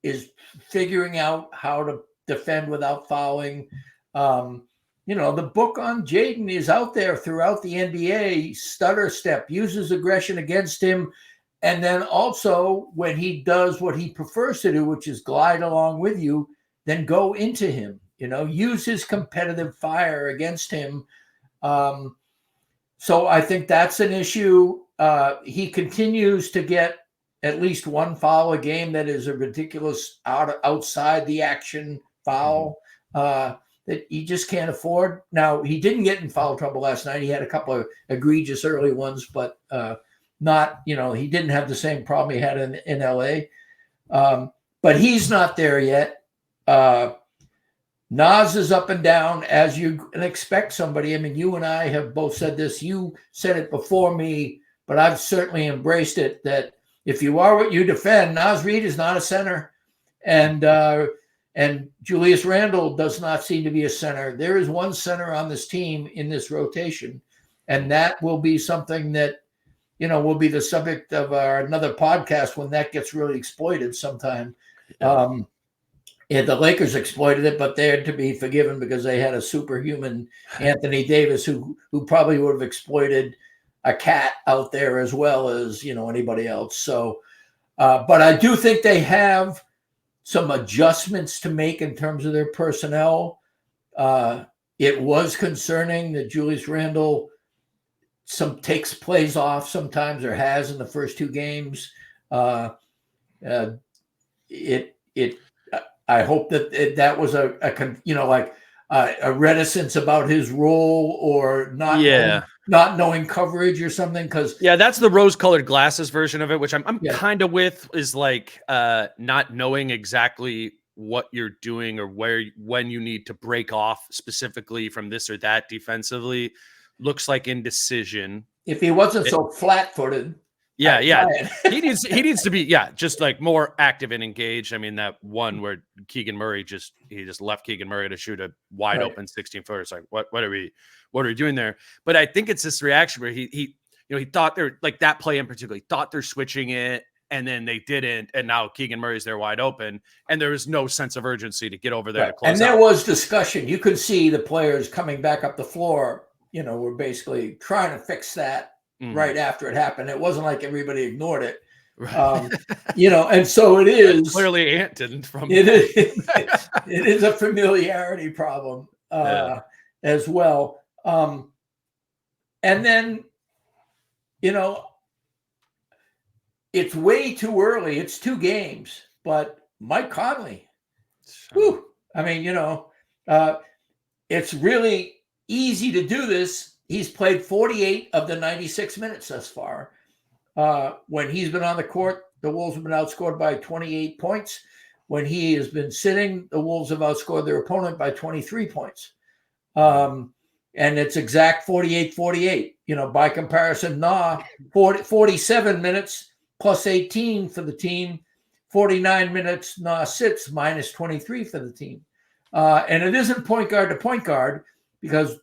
is figuring out how to defend without fouling. The book on Jaden is out there throughout the NBA. Stutter step, uses aggression against him. And then also when he does what he prefers to do, which is glide along with you, then go into him, use his competitive fire against him. So I think that's an issue. He continues to get at least 1 foul a game that is a ridiculous outside the action foul that he just can't afford. Now, he didn't get in foul trouble last night. He had a couple of egregious early ones, but not, he didn't have the same problem he had in LA. But he's not there yet. Nas is up and down as you can expect somebody. I mean, you and I have both said this. You said it before me, but I've certainly embraced it, that if you are what you defend, Nas Reed is not a center. And Julius Randle does not seem to be a center. There is one center on this team in this rotation, and that will be something that, will be the subject of another podcast when that gets really exploited sometime. The Lakers exploited it, but they're to be forgiven because they had a superhuman Anthony Davis who probably would have exploited a cat out there as well as, anybody else. So, but I do think they have some adjustments to make in terms of their personnel. It was concerning that Julius Randle takes plays off sometimes, or has in the first 2 games. I hope that was a reticence about his role, or not knowing coverage or something. Because that's the rose-colored glasses version of it, which I'm kind of with, is like not knowing exactly what you're doing or when you need to break off specifically from this or that defensively. Looks like indecision. If he wasn't so flat-footed. Yeah. he needs to be, just like more active and engaged. I mean, that one where Keegan Murray just left Keegan Murray to shoot a wide open 16-footer. It's like, what are we doing there? But I think it's this reaction where he thought they're, like that play in particular, he thought they're switching it, and then they didn't, and now Keegan Murray's there wide open, and there was no sense of urgency to get over there to close And there out. was discussion. You could see the players coming back up the floor, were basically trying to fix that right after it happened. It wasn't like everybody ignored it. Right. And so it is. Clearly Ant didn't from it is a familiarity problem as well. And then, it's way too early. It's 2 games, but Mike Conley, whew, I mean, it's really easy to do this. He's played 48 of the 96 minutes thus far. When he's been on the court, the Wolves have been outscored by 28 points. When he has been sitting, the Wolves have outscored their opponent by 23 points. And it's exact 48-48. By comparison, 47 minutes plus 18 for the team, 49 minutes, sits minus 23 for the team. And it isn't point guard to point guard, because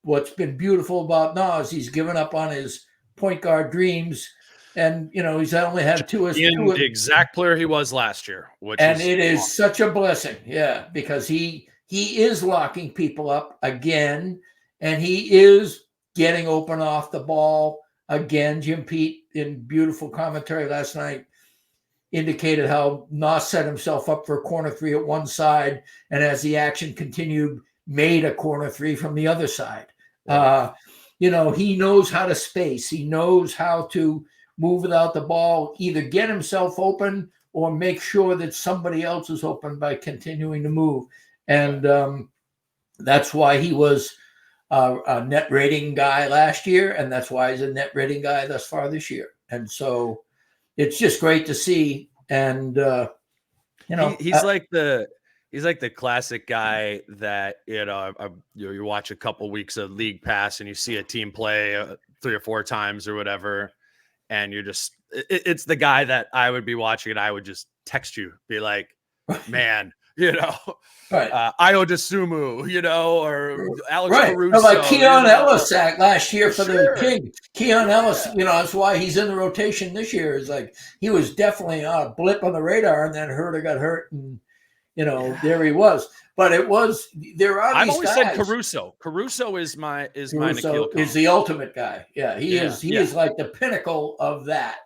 what's been beautiful about Nas, he's given up on his point guard dreams. And, he's only had the exact player he was last year. It is such a blessing. Yeah, because he is locking people up again, and he is getting open off the ball again. Jim Pete, in beautiful commentary last night, indicated how Nas set himself up for a corner 3 at one side, and as the action continued, made a corner 3 from the other side. He knows how to space. He knows how to move without the ball, either get himself open or make sure that somebody else is open by continuing to move. And that's why he was a net rating guy last year, and that's why he's a net rating guy thus far this year. And so it's just great to see. And he's like the classic guy that you watch a couple weeks of League Pass and you see a team play 3 or 4 times or whatever, and you're just it's the guy that I would be watching and I would just text you, be like, man, right. Io DeSumo, or Alex Caruso. Like Keon Ellis last year for the Kings. Keon Ellis, that's why he's in the rotation this year. Is like he was definitely on a blip on the radar, and then Herter got hurt, and there he was. But there are these I've always guys. said Caruso. Caruso is my Nikhil. Is the ultimate guy. Yeah, he is. He is like the pinnacle of that.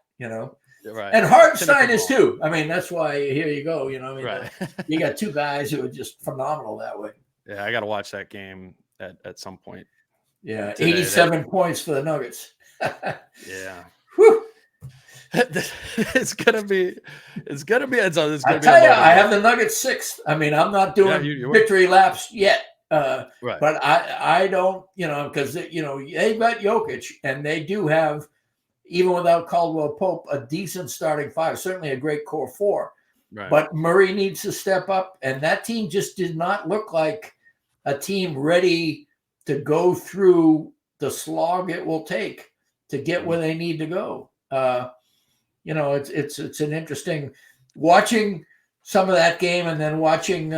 Right. And Hartenstein is too. I mean, that's why here you go. Right. You got 2 guys who are just phenomenal that way. Yeah, I got to watch that game at some point. Yeah, 87 points for the Nuggets. Yeah. Whew. It's gonna be. I tell you, I have the Nuggets 6th. I mean, I'm not doing victory laps yet. Right. But I don't, because they've got Jokic, and they do have, even without Caldwell Pope, a decent starting 5, certainly a great core 4. Right. But Murray needs to step up, and that team just did not look like a team ready to go through the slog it will take to get where they need to go. It's an interesting watching some of that game, and then watching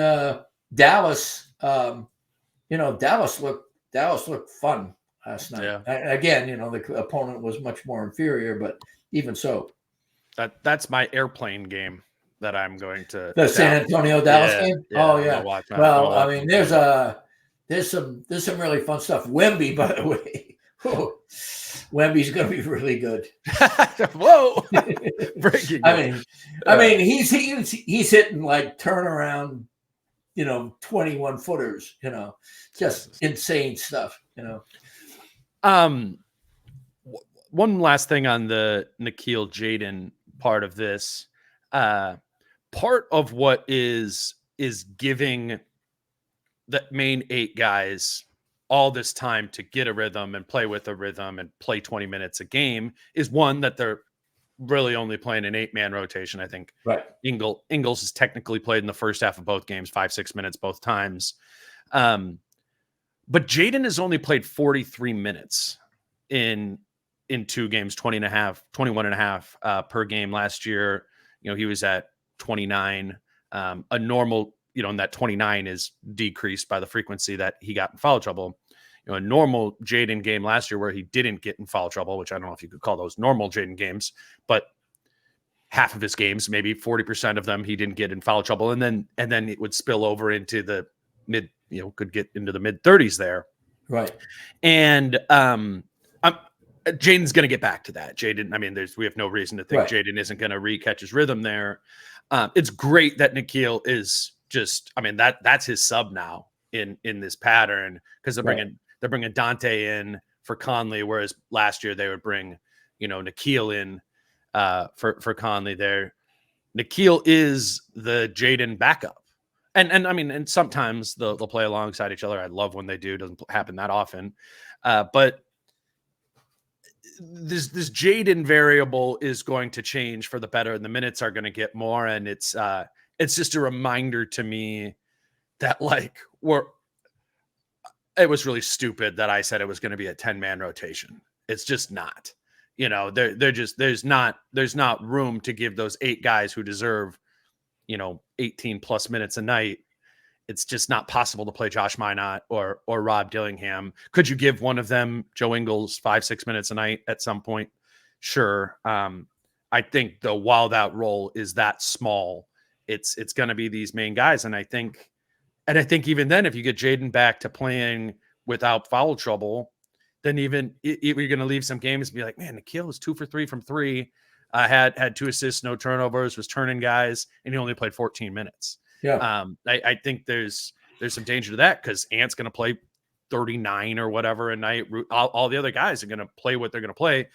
Dallas. Dallas looked fun last night. Yeah. Again, the opponent was much more inferior, but even so, that's my airplane game that I'm going to the San Antonio Dallas game. Yeah, oh yeah. Well, I mean, there's some really fun stuff. Wemby, by the way. Wemby's going to be really good. Whoa! Breaking. I mean, he's hitting like turnaround, 21 footers. Just insane stuff. One last thing on the Nikhil Jaden part of this. Part of what is giving the main 8 guys all this time to get a rhythm and play with a rhythm and play 20 minutes a game is, one, that they're really only playing an 8-man rotation. I think right. Ingles has technically played in the first half of both games, 5-6 minutes both times. But Jaden has only played 43 minutes in 2 games, 21 and a half per game last year. He was at 29. A normal, and that 29 is decreased by the frequency that he got in foul trouble. A normal Jaden game last year where he didn't get in foul trouble, which I don't know if you could call those normal Jaden games, but half of his games, maybe 40% of them, he didn't get in foul trouble, and then it would spill over into the mid, could get into the mid 30s there. Right. And Jaden's going to get back to that. Jaden, I mean, we have no reason to think Jaden isn't going to re-catch his rhythm there. It's great that Nikhil is just, I mean, that's his sub now in this pattern, because they're bringing Dante in for Conley, whereas last year they would bring, Nikhil in for Conley there. Nikhil is the Jaden backup. And I mean, and sometimes they'll play alongside each other. I love when they do. It doesn't happen that often. But this Jaden variable is going to change for the better, and the minutes are going to get more. And it's just a reminder to me that it was really stupid that I said it was going to be a 10-man rotation. It's just not. There's not room to give those 8 guys who deserve 18 plus minutes a night. It's just not possible to play Josh Minot or Rob Dillingham. Could you give one of them, Joe Ingles, 5-6 minutes a night at some point? Sure. I think though, while that role is that small, it's going to be these main guys. And I think even then, if you get Jaden back to playing without foul trouble, then even you're going to leave some games and be like, man, Nikhil was 2 for 3 from 3. Had 2 assists, no turnovers, was turning guys, and he only played 14 minutes. Yeah. I think there's some danger to that, because Ant's going to play 39 or whatever a night. All the other guys are going to play what they're going to play.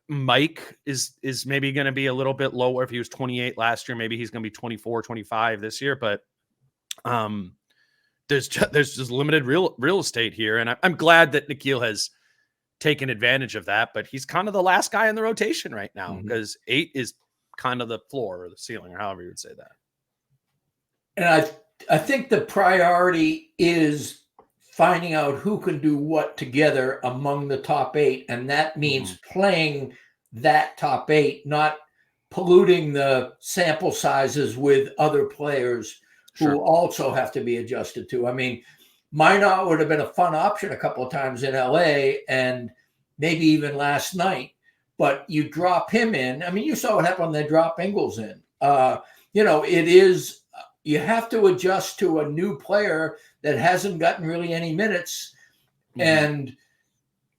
Mike is maybe going to be a little bit lower. If he was 28 last year, maybe he's going to be 24, 25 this year. But there's just limited real estate here, and I'm glad that Nikhil has taken advantage of that, but he's kind of the last guy in the rotation right now, because 8 is kind of the floor or the ceiling, or however you would say that. And I think the priority is finding out who can do what together among the top 8. And that means playing that top 8, not polluting the sample sizes with other players who also have to be adjusted to. I mean, Minot would have been a fun option a couple of times in LA and maybe even last night, but you drop him in. I mean, you saw what happened when they dropped Ingles in. You have to adjust to a new player that hasn't gotten really any minutes, and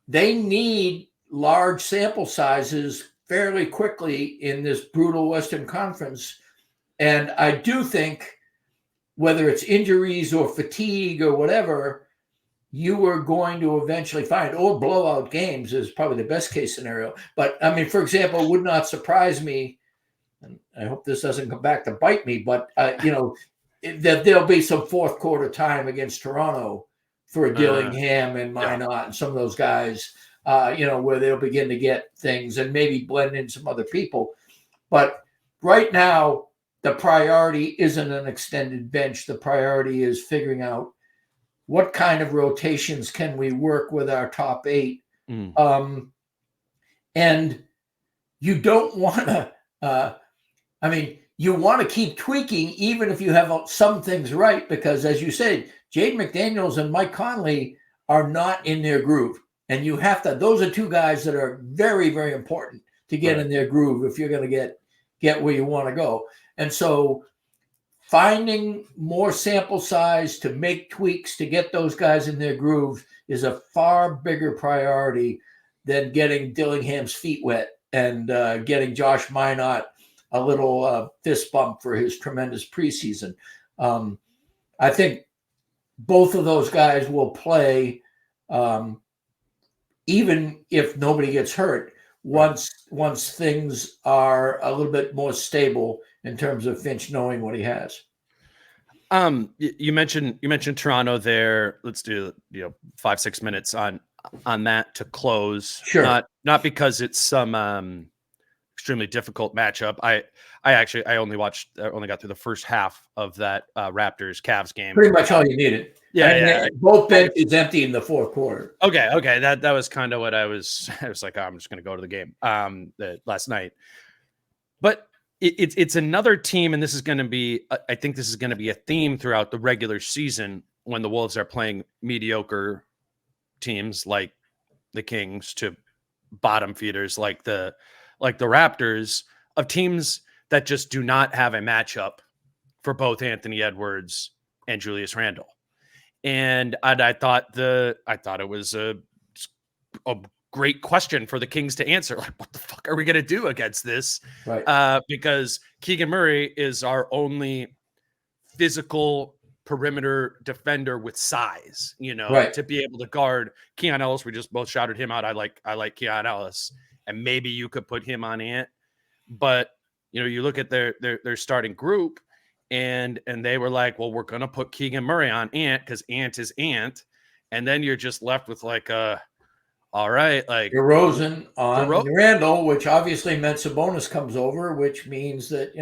they need large sample sizes fairly quickly in this brutal Western Conference. And I do think, whether it's injuries or fatigue or whatever, you are going to eventually find, or blowout games is probably the best case scenario. But I mean, for example, it would not surprise me, and I hope this doesn't come back to bite me, but that there'll be some fourth quarter time against Toronto for Dillingham and Minot and some of those guys, where they'll begin to get things and maybe blend in some other people. But right now, the priority isn't an extended bench. The priority is figuring out what kind of rotations can we work with our top 8. And you don't want to, you want to keep tweaking, even if you have some things right, because as you said, Jaden McDaniels and Mike Conley are not in their groove. And you have to, those are 2 guys that are very, very important to get in their groove if you're going to get where you want to go. And so finding more sample size to make tweaks to get those guys in their groove is a far bigger priority than getting Dillingham's feet wet and getting Josh Minot a little fist bump for his tremendous preseason. I think both of those guys will play, even if nobody gets hurt, once things are a little bit more stable in terms of Finch knowing what he has. You mentioned Toronto there. Let's do 5-6 minutes on that to close. Sure. Not because it's some extremely difficult matchup. I only got through the first half of that Raptors Cavs game. Pretty much all you needed. Yeah. Both benches empty in the fourth quarter. Okay. That was kind of what I was like, I'm just going to go to the game last night. But it's another team, and this is going to be, I think this is going to be a theme throughout the regular season when the Wolves are playing mediocre teams like the Kings to bottom feeders like the Raptors. of teams that just do not have a matchup for both Anthony Edwards and Julius Randle. And I thought it was a great question for the Kings to answer. Like, what the fuck are we going to do against this? Right. Because Keegan Murray is our only physical perimeter defender with size, Right. to be able to guard Keon Ellis. We just both shouted him out. I like Keon Ellis, and maybe you could put him on Ant, but you look at their starting group, and they were like, well, we're gonna put Keegan Murray on Ant because Ant is Ant, and then you're just left with like all right, like DeRozan on Randle, which obviously meant Sabonis comes over, which means that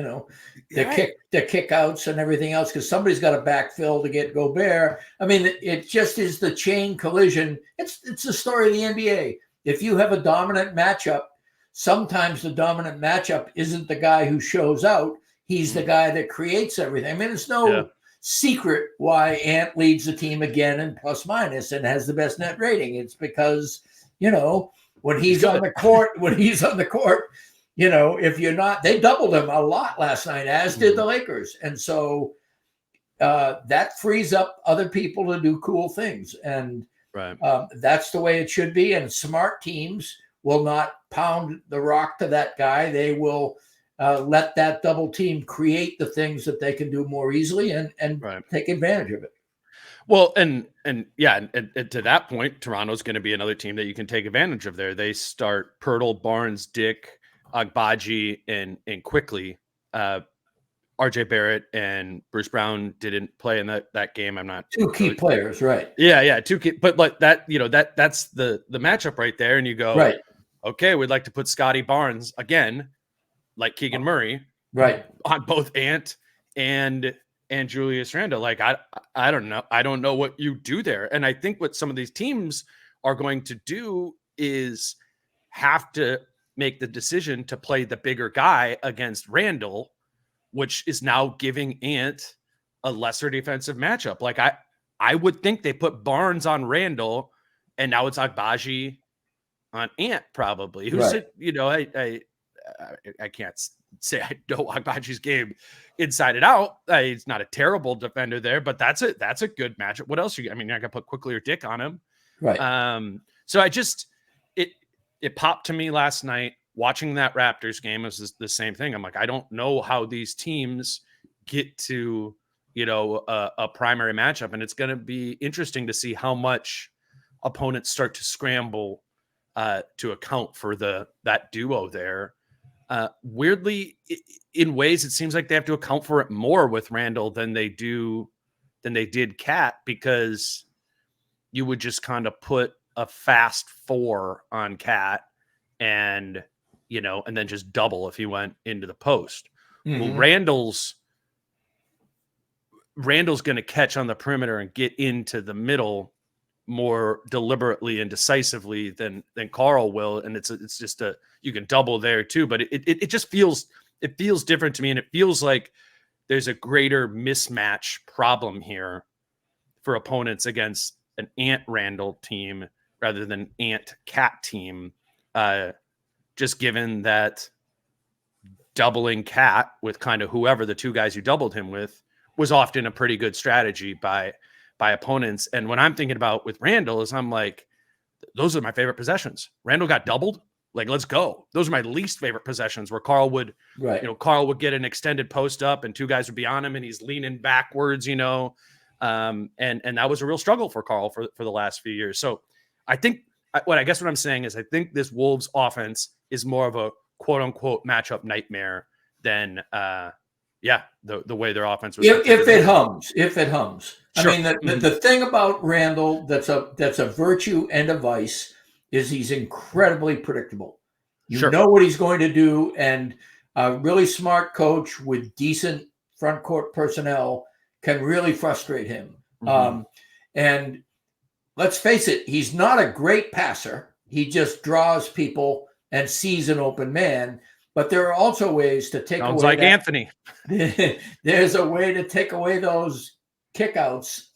the kick outs and everything else, because somebody's got to backfill to get Gobert. I mean, it just is the chain collision. It's the story of the NBA. If you have a dominant matchup, sometimes the dominant matchup isn't the guy who shows out. He's the guy that creates everything. I mean, it's no secret why Ant leads the team again in plus minus and has the best net rating. It's because when he's on the court, if you're not, they doubled him a lot last night, as did the Lakers. And so that frees up other people to do cool things. And that's the way it should be. And smart teams will not pound the rock to that guy. They will let that double team create the things that they can do more easily and take advantage of it. Well, and to that point, Toronto's going to be another team that you can take advantage of there. They start Pirtle, Barnes, Dick, Agbaji, and quickly. RJ Barrett and Bruce Brown didn't play in that game. I'm not two key players, right? Yeah, two key, but like that, that's the matchup right there. And you go, right, okay, we'd like to put Scotty Barnes again, like Keegan Murray, right, on both Ant and Julius Randle. Like, I don't know. I don't know what you do there. And I think what some of these teams are going to do is have to make the decision to play the bigger guy against Randle, which is now giving Ant a lesser defensive matchup. Like, I would think they put Barnes on Randle, and now it's Agbaji on Ant, probably. Who's right. I can't say I know Agbaji's game inside and out. He's not a terrible defender there, but that's a good matchup. What else I could put Quickly or Dick on him. Right. So I just, it popped to me last night watching that Raptors game. It was the same thing. I'm like, I don't know how these teams get to, a primary matchup. And it's going to be interesting to see how much opponents start to scramble to account for that duo there. Weirdly, in ways, it seems like they have to account for it more with Randle than they did Cat, because you would just kind of put a fast 4 on Cat and then just double if he went into the post. Mm-hmm. Well, Randle's going to catch on the perimeter and get into the middle more deliberately and decisively than Carl will. And it's just you can double there too, but it just feels different to me. And it feels like there's a greater mismatch problem here for opponents against an Ant Randle team rather than Ant Cat team. Just given that doubling Cat with kind of whoever the two guys you doubled him with was often a pretty good strategy by opponents. And what I'm thinking about with Randle is I'm like, those are my favorite possessions. Randle got doubled. Like, let's go. Those are my least favorite possessions where Carl would, Carl would get an extended post up and two guys would be on him and he's leaning backwards, and that was a real struggle for Carl for the last few years. So I think what I'm saying is I think this Wolves offense is more of a quote unquote matchup nightmare than, the way their offense was. If it hums. Sure. I mean, the thing about Randle that's a virtue and a vice is he's incredibly predictable. You know what he's going to do, and a really smart coach with decent front court personnel can really frustrate him. Mm-hmm. And let's face it, he's not a great passer. He just draws people and sees an open man. But there are also ways to take Sounds away like Anthony. There's a way to take away those kickouts.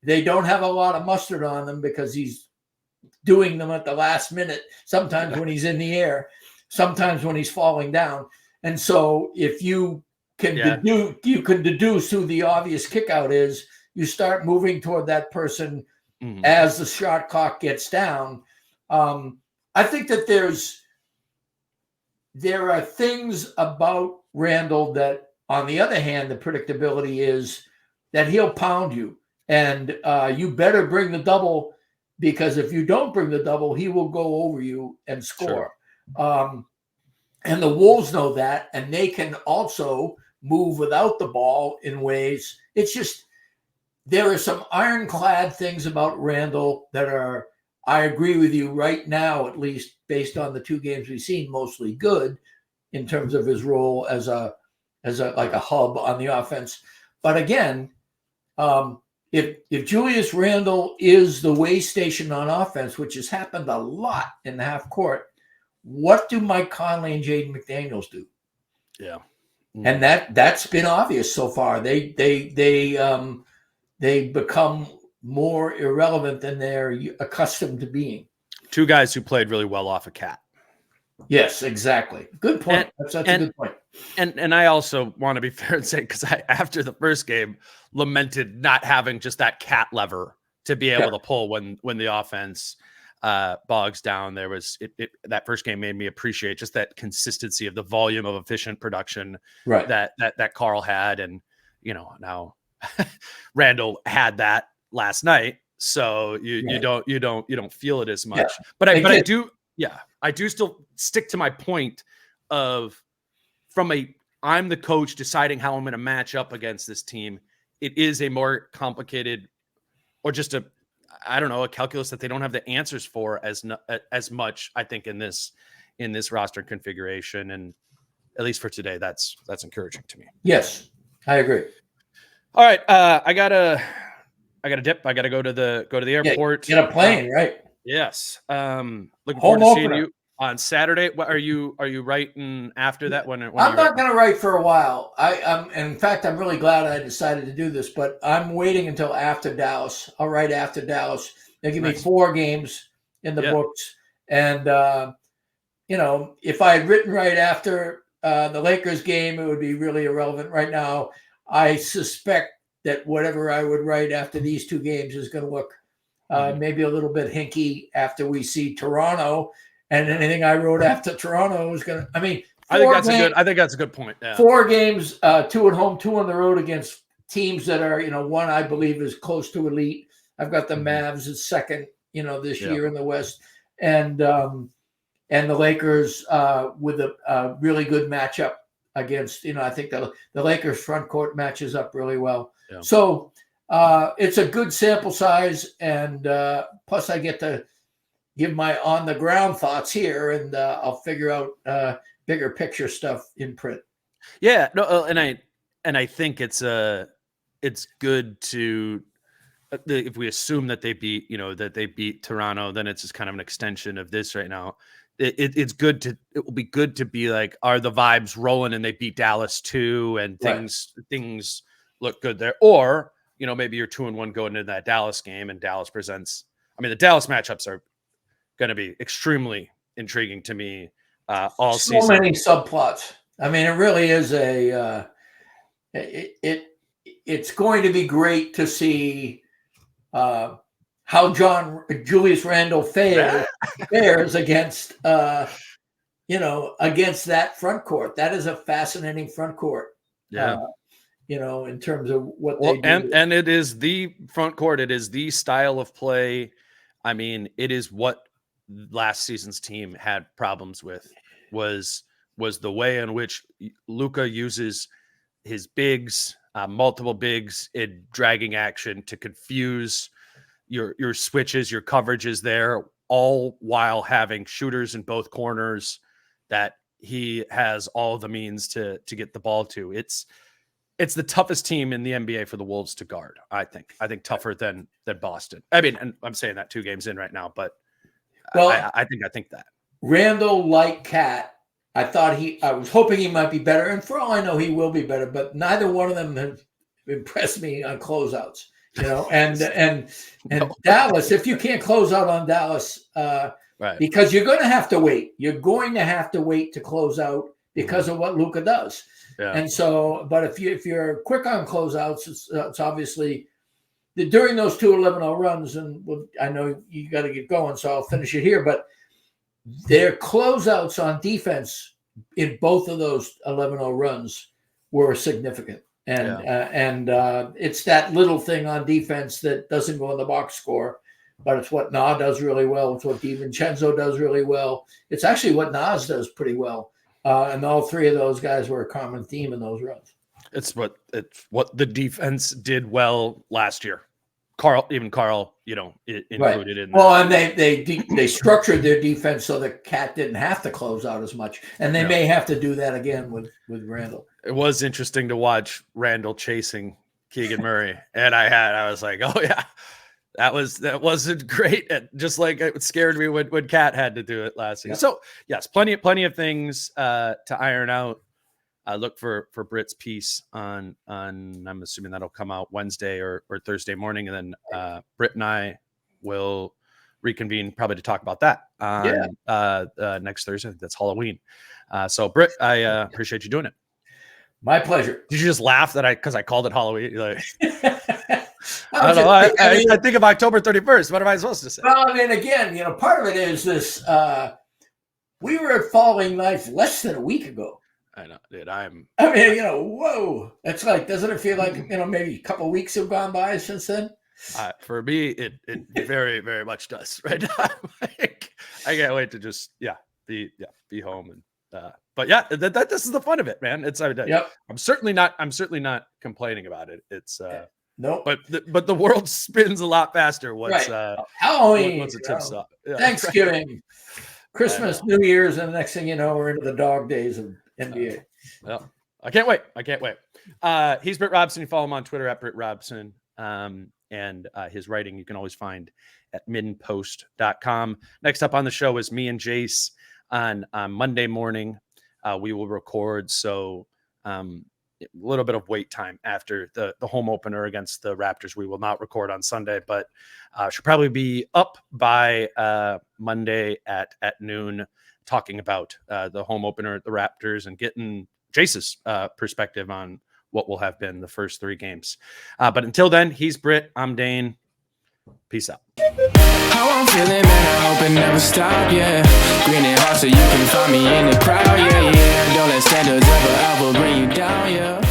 They don't have a lot of mustard on them because he's doing them at the last minute, sometimes when he's in the air, sometimes when he's falling down. And so if you can deduce who the obvious kick out is, you start moving toward that person as the shot clock gets down. I think that there are things about Randle that, on the other hand, the predictability is that he'll pound you, and you better bring the double, because if you don't bring the double, he will go over you and score. Sure. And the Wolves know that, and they can also move without the ball in ways. It's just, there are some ironclad things about Randle that are, I agree with you right now, at least based on the 2 games we've seen, mostly good in terms of his role as a like a hub on the offense. But again, if Julius Randle is the way station on offense, which has happened a lot in the half court, what do Mike Conley and Jaden McDaniels do? Yeah. And that's been obvious so far. They become more irrelevant than they're accustomed to being. 2 guys who played really well off a cat. Yes, exactly. Good point. That's a good point. And I also want to be fair and say, because I, after the first game, lamented not having just that cat lever to be able to pull when the offense bogs down. There was that first game made me appreciate just that consistency of the volume of efficient production that Carl had, and now Randle had that last night, so you don't feel it as much. But I do still stick to my point of, I'm the coach deciding how I'm going to match up against this team. It is a more complicated, or just a calculus that they don't have the answers for as much, I think, in this roster configuration. And at least for today, that's encouraging to me. Yes, I agree. All right. I gotta dip. I gotta go to the airport. Get a plane, right? Yes. Looking forward to seeing you on Saturday. What are you writing after that? When I'm not going to write for a while. In fact, I'm really glad I decided to do this, but I'm waiting until after Dallas. I'll write after Dallas. They give me 4 games in the books. And, if I had written right after the Lakers game, it would be really irrelevant right now. I suspect that whatever I would write after these 2 games is going to look maybe a little bit hinky after we see Toronto. And anything I wrote after Toronto is going to, I think that's a good point. Yeah. 4 games, 2 at home, 2 on the road against teams that are, one I believe is close to elite. I've got the Mavs as second, this year in the West, and the Lakers with a really good matchup against, I think the Lakers front court matches up really well. Yeah. So it's a good sample size, and plus I get to give my on the ground thoughts here, and I'll figure out bigger picture stuff in print. Yeah, no, and I think it's good to, if we assume that they beat Toronto, then it's just kind of an extension of this right now. It will be good to be like, are the vibes rolling, and they beat Dallas too, and things look good there, or maybe you're 2-1 going into that Dallas game, and Dallas presents. The Dallas matchups are going to be extremely intriguing to me all season. So many subplots. It really is it's going to be great to see how Julius Randle fares against against that front court. That is a fascinating front court. Yeah. In terms of what they do. And it is the front court. It is the style of play. It is what last season's team had problems with, was the way in which Luka uses his bigs, multiple bigs, in dragging action to confuse your switches, your coverages there, all while having shooters in both corners that he has all the means to get the ball to. It's the toughest team in the NBA for the Wolves to guard. I think tougher than Boston. And I'm saying that 2 games in right now, but I think that Randle, like Cat, I was hoping he might be better, and for all I know, he will be better. But neither one of them have impressed me on closeouts. And Dallas, if you can't close out on Dallas, because you're going to have to wait. You're going to have to wait to close out, because of what Luka does. Yeah. And so, but if you're quick on closeouts, it's obviously during those 2 11-0 runs, and I know you got to get going, so I'll finish it here. But their closeouts on defense in both of those 11-0 runs were significant. And it's that little thing on defense that doesn't go in the box score, but it's what Na does really well. It's what DiVincenzo does really well. It's actually what Nas does pretty well. And all 3 of those guys were a common theme in those runs. It's what the defense did well last year. Carl, included in Well, and they structured their defense so the Cat didn't have to close out as much, and they may have to do that again with Randle. It was interesting to watch Randle chasing Keegan Murray, and I was like, oh yeah, that wasn't great. Just like it scared me when Cat had to do it last season. Yeah. So yes, plenty of things to iron out. Look for Britt's piece on I'm assuming that'll come out Wednesday or Thursday morning, and then Britt and I will reconvene probably to talk about that on next Thursday. That's Halloween. So Britt, I appreciate you doing it. My pleasure. Did you just laugh because I called it Halloween? Like, I don't know. I think of October 31st. What am I supposed to say? Well, I mean, again, part of it is this. We were at Following Knife less than a week ago. I know, dude. Whoa. It's like, doesn't it feel like, maybe a couple of weeks have gone by since then? For me, it very, very much does right now. Like, I can't wait to just, be home. And, but yeah, this is the fun of it, man. Yep. I'm certainly not complaining about it. It's, nope. But the world spins a lot faster once, Halloween, once it tips off. Yeah, Thanksgiving, right. Christmas, New Year's, and the next thing you know, we're into the dog days of NBA. Well, I can't wait. He's Britt Robson. You follow him on Twitter at Britt Robson. And his writing you can always find at minpost.com. Next up on the show is me and Jace on Monday morning. We will record. So a little bit of wait time after the home opener against the Raptors. We will not record on Sunday, but should probably be up by Monday at noon, talking about the home opener at the Raptors and getting Jace's perspective on what will have been the first 3 games. But until then, he's Britt. I'm Dane. Peace out. How I'm feeling, man, I hope it never stop, yeah. Green and hot so you can find me in the crowd, yeah. Don't let standards ever bring you down, yeah.